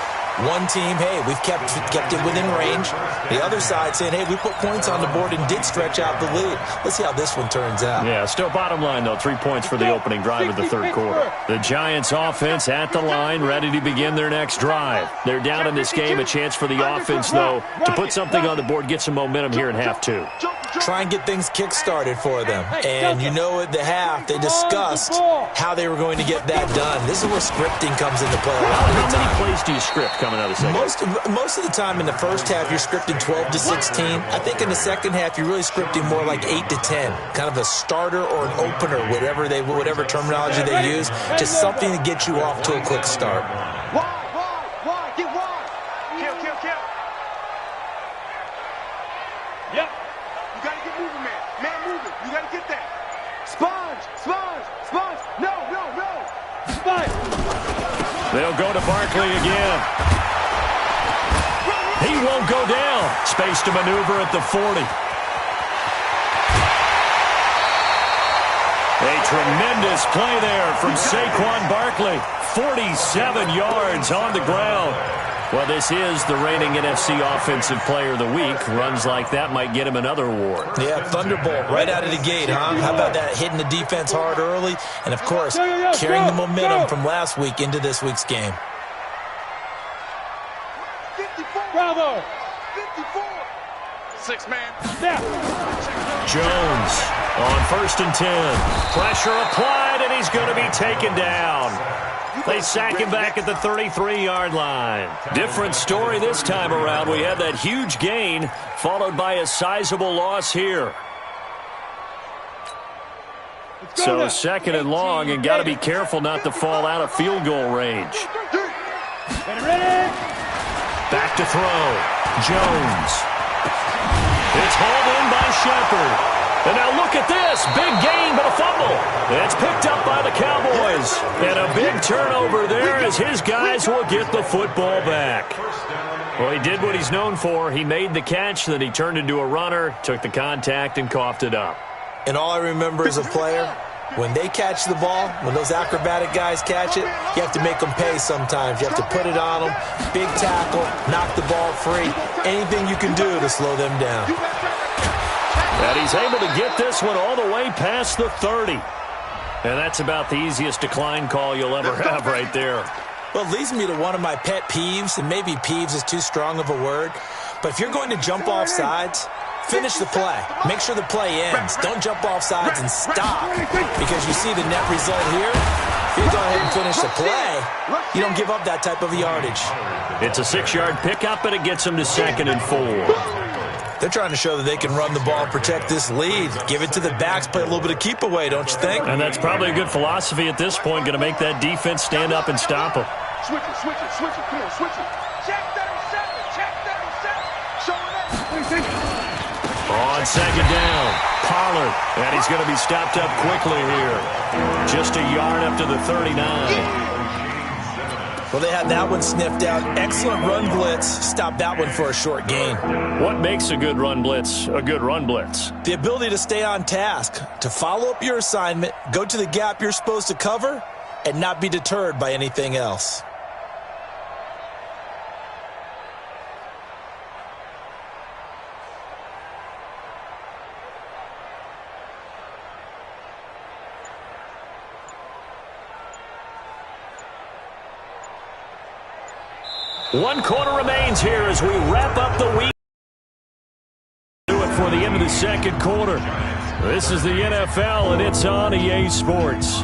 One team, hey, we've kept it within range. The other side saying, hey, we put points on the board and did stretch out the lead. Let's see how this one turns out. Yeah, still bottom line, though. 3 points for the opening drive of the third quarter. The Giants offense at the line, ready to begin their next drive. They're down in this game. A chance for the offense, though, to put something on the board, get some momentum here in half 2. Try and get things kick-started for them. And you know at the half, they discussed how they were going to get that done. This is where scripting comes into play a lot of the time. How many plays do you script coming out of the second? Most of the time in the first half, you're scripting 12 to 16. I think in the second half, you're really scripting more like 8 to 10. Kind of a starter or an opener, whatever terminology they use. Just something to get you off to a quick start. Wide, get wide. Kill. Yep. You got to get moving, man. Man moving. You got to get that. Sponge. No. Sponge. They'll go to Barkley again. He won't go down. Space to maneuver at the 40. A tremendous play there from Saquon Barkley. 47 yards on the ground. Well, this is the reigning NFC Offensive Player of the Week. Runs like that might get him another award. Yeah, Thunderbolt right out of the gate, huh? How about that, hitting the defense hard early? And, of course, carrying the momentum from last week into this week's game. Bravo. 54. 6-man. Jones on 1st and 10. Pressure applied, and he's going to be taken down. They sack him back at the 33-yard line. Different story this time around. We had that huge gain followed by a sizable loss here. So 2nd and long, and got to be careful not to fall out of field goal range. Back to throw. Jones. It's hauled in by Shepard. And now look at this. Big gain, but a fumble. It's picked up by the Cowboys. And a big turnover there as his guys will get the football back. Well, he did what he's known for. He made the catch, then he turned into a runner, took the contact, and coughed it up. And all I remember as a player, when they catch the ball, when those acrobatic guys catch it, you have to make them pay sometimes. You have to put it on them, big tackle, knock the ball free, anything you can do to slow them down. And he's able to get this one all the way past the 30. And that's about the easiest decline call you'll ever have right there. Well, it leads me to one of my pet peeves, and maybe peeves is too strong of a word, but if you're going to jump off sides, finish the play. Make sure the play ends. Don't jump off sides and stop, because you see the net result here. If you go ahead and finish the play, you don't give up that type of yardage. It's a 6-yard pickup, and it gets them to 2nd and 4. They're trying to show that they can run the ball and protect this lead. Give it to the backs, play a little bit of keep away, don't you think? And that's probably a good philosophy at this point, going to make that defense stand up and stop them. Switch it. Come on, switch it. Check 37. Show it up. On 2nd down, Pollard. And he's going to be stopped up quickly here. Just a yard up to the 39. Well, they had that one sniffed out. Excellent run blitz. Stopped that one for a short gain. What makes a good run blitz a good run blitz? The ability to stay on task, to follow up your assignment, go to the gap you're supposed to cover, and not be deterred by anything else. One quarter remains here as we wrap up the week. Do it for the end of the second quarter. This is the NFL, and it's on EA Sports.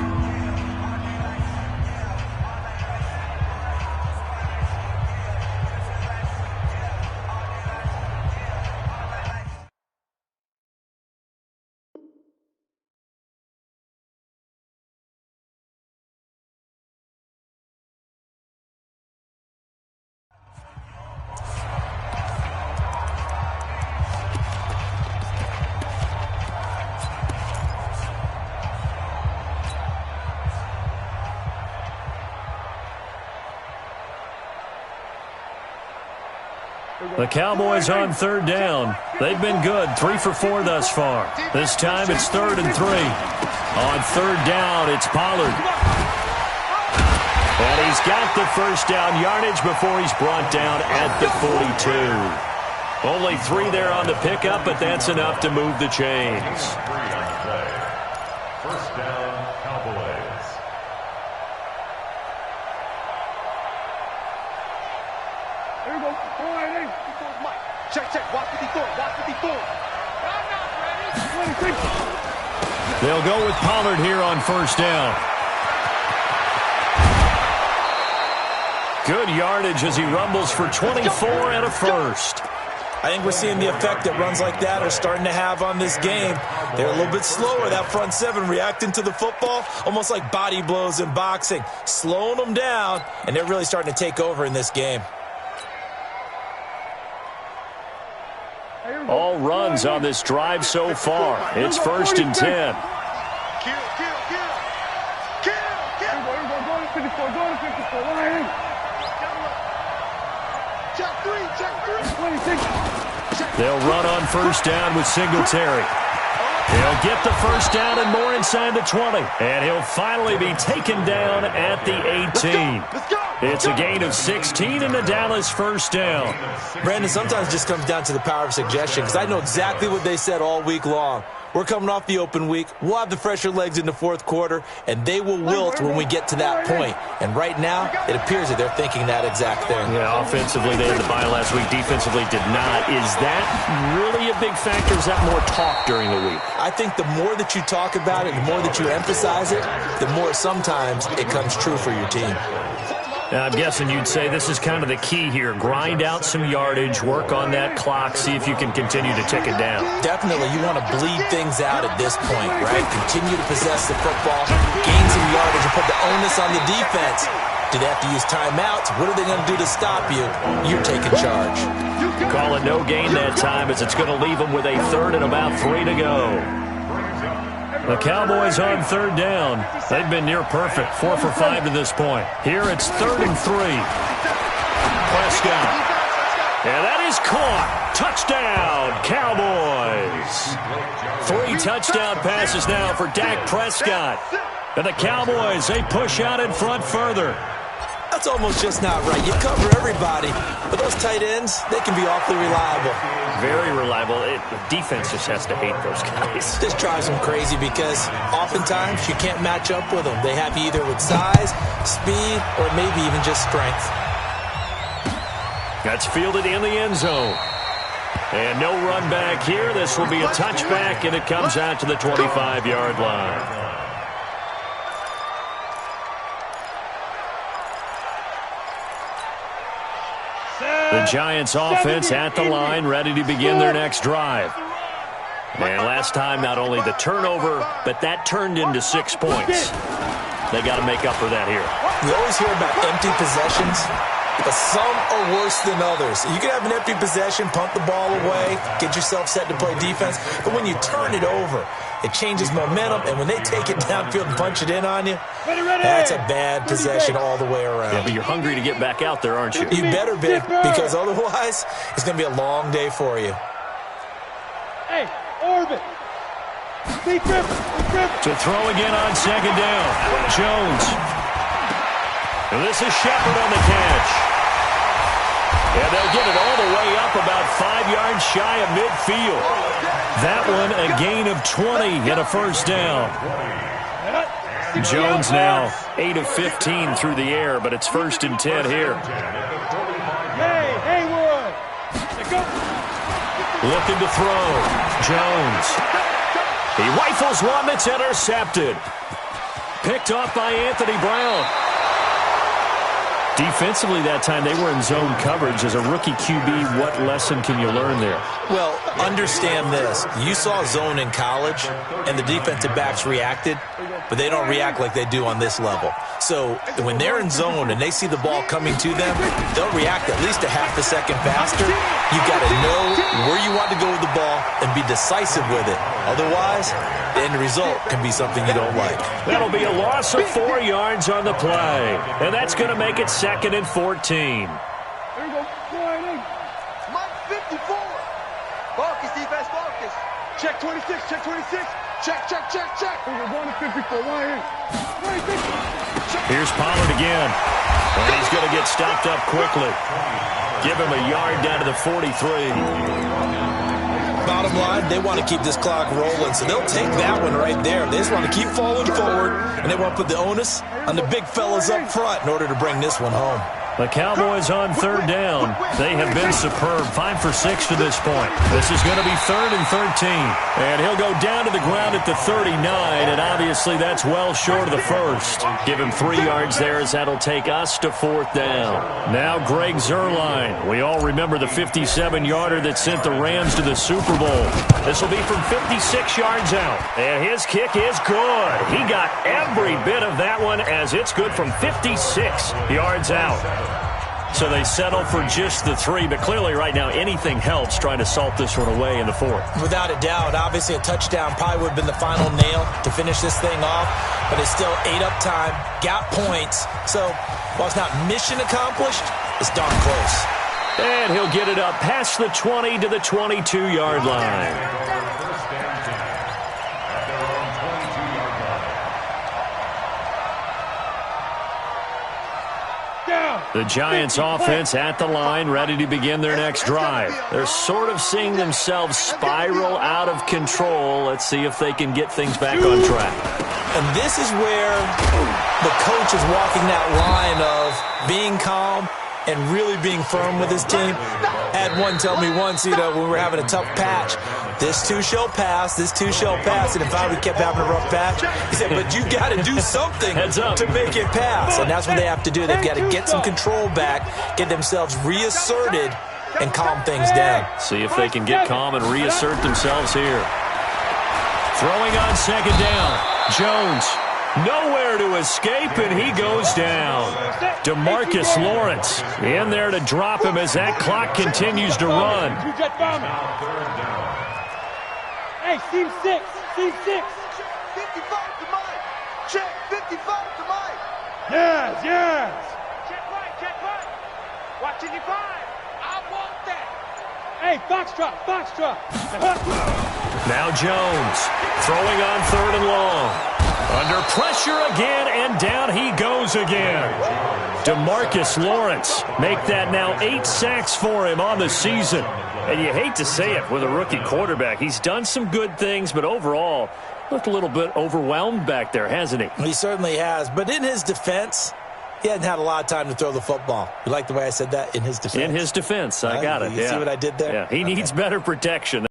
The Cowboys on third down. They've been good, 3 for 4 thus far. This time it's 3rd and 3. On third down, it's Pollard. And he's got the first down yardage before he's brought down at the 42. Only 3 there on the pickup, but that's enough to move the chains. First down, Cowboys. Here we go. Check, check. Watch 54. Watch 54. They'll go with Pollard here on first down. Good yardage as he rumbles for 24 and a first. I think we're seeing the effect that runs like that are starting to have on this game. They're a little bit slower, that front seven, reacting to the football, almost like body blows in boxing, slowing them down, and they're really starting to take over in this game. All runs on this drive so far. It's 1st and 10. Kill, kill, kill. Kill, kill. Go to 54. Go to 54. Line in. Check 3, check 3. 26. They'll run on first down with Singletary. He'll get the first down and more inside the 20. And he'll finally be taken down at the 18. It's a gain of 16 and the Dallas first down. Brandon, sometimes it just comes down to the power of suggestion, because I know exactly what they said all week long. We're coming off the open week. We'll have the fresher legs in the fourth quarter, and they will wilt when we get to that point. And right now, it appears that they're thinking that exact thing. Yeah, offensively, they had the bye last week. Defensively, did not. Is that really a big factor? Is that more talk during the week? I think the more that you talk about it, the more that you emphasize it, the more sometimes it comes true for your team. Now, I'm guessing you'd say this is kind of the key here. Grind out some yardage, work on that clock, see if you can continue to tick it down. Definitely, you want to bleed things out at this point, right? Continue to possess the football, gain some yardage, and put the onus on the defense. Do they have to use timeouts? What are they going to do to stop you? You're taking charge. Call it no gain that time, as it's going to leave them with a 3rd and about 3 to go. The Cowboys on third down. They've been near perfect, 4 for 5 to this point. Here it's 3rd and 3. Prescott. And that is caught. Touchdown, Cowboys. 3 touchdown passes now for Dak Prescott. And the Cowboys, they push out in front further. That's almost just not right. You cover everybody, but those tight ends, they can be awfully reliable. Very reliable. The defense just has to hate those guys. This drives them crazy because oftentimes you can't match up with them. They have you either with size, speed, or maybe even just strength. That's fielded in the end zone. And no run back here. This will be a touchback, and it comes out to the 25-yard line. The Giants offense at the line, ready to begin their next drive. And last time, not only the turnover, but that turned into 6 points. They got to make up for that here. We always hear about empty possessions, but some are worse than others. You can have an empty possession, punt the ball away, get yourself set to play defense, but when you turn it over, it changes momentum, and when they take it downfield and punch it in on you, that's a bad possession all the way around. Yeah, but you're hungry to get back out there, aren't you? You better be, because otherwise, it's going to be a long day for you. Hey, orbit. Deep grip. To throw again on second down. Jones. And this is Shepard on the catch. And they'll get it all the way up about 5 yards shy of midfield. That one a gain of 20 and a first down. Jones now 8 of 15 through the air, but it's 1st and 10 here. Hey, Haywood. Go. Looking to throw. Jones. He rifles one that's intercepted. Picked off by Anthony Brown. Defensively that time, they were in zone coverage. As a rookie QB, what lesson can you learn there? Well, understand this. You saw zone in college, and the defensive backs reacted, but they don't react like they do on this level. So when they're in zone and they see the ball coming to them, they'll react at least a half a second faster. You've got to know where you want to go with the ball and be decisive with it. Otherwise, the end result can be something you don't like. That'll be a loss of 4 yards on the play. And that's going to make it 2nd and 14. There you go. Check 26, check 26. Check, check, check, check. We're going to 54, right here. Here's Pollard again. And he's going to get stopped up quickly. Give him a yard down to the 43. Bottom line, they want to keep this clock rolling, so they'll take that one right there. They just want to keep falling forward, and they want to put the onus on the big fellas up front in order to bring this one home. The Cowboys on third down. They have been superb. 5 for 6 to this point. This is going to be 3rd and 13. And he'll go down to the ground at the 39, and obviously that's well short of the first. Give him 3 yards there as that'll take us to 4th down. Now Greg Zuerlein. We all remember the 57-yarder that sent the Rams to the Super Bowl. This will be from 56 yards out. And his kick is good. He got every bit of that one as it's good from 56 yards out. So they settle for just the 3, but clearly right now anything helps trying to salt this one away in the 4th. Without a doubt, obviously a touchdown probably would have been the final nail to finish this thing off, but it's still ate up time, got points. So while it's not mission accomplished, it's darn close. And he'll get it up past the 20 to the 22-yard line. The Giants offense at the line, ready to begin their next drive. They're sort of seeing themselves spiral out of control. Let's see if they can get things back on track. And this is where the coach is walking that line of being calm and really being firm with his team. I had one tell me once, when we were having a tough patch, this too shall pass, this too shall pass. And if we kept having a rough patch, he said, but you got to do something to make it pass. And that's what they have to do. They've got to get some control back, get themselves reasserted, and calm things down. See if they can get calm and reassert themselves here. Throwing on 2nd down. Jones. Nowhere to escape, and he goes down. DeMarcus Lawrence in there to drop him as that clock continues to run. Hey, seam 6, seam 6. 55 to Mike. Check 55 to Mike. Yes, yes. Check right. Watch 55. I want that. Hey, foxtrot, foxtrot. Now Jones throwing on 3rd and long. Under pressure again, and down he goes again. DeMarcus Lawrence make that now 8 sacks for him on the season. And you hate to say it with a rookie quarterback. He's done some good things, but overall looked a little bit overwhelmed back there, hasn't he? He certainly has. But in his defense, he hadn't had a lot of time to throw the football. You like the way I said that? In his defense. In his defense. I got it. You see what I did there? Yeah, he needs better protection.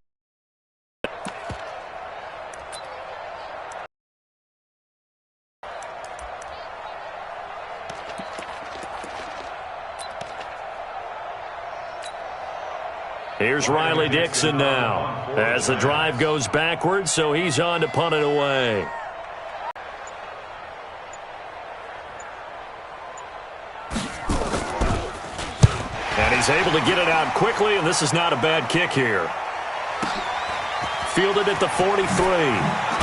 Here's Riley Dixon now as the drive goes backwards, so he's on to punt it away. And he's able to get it out quickly, and this is not a bad kick here. Fielded at the 43.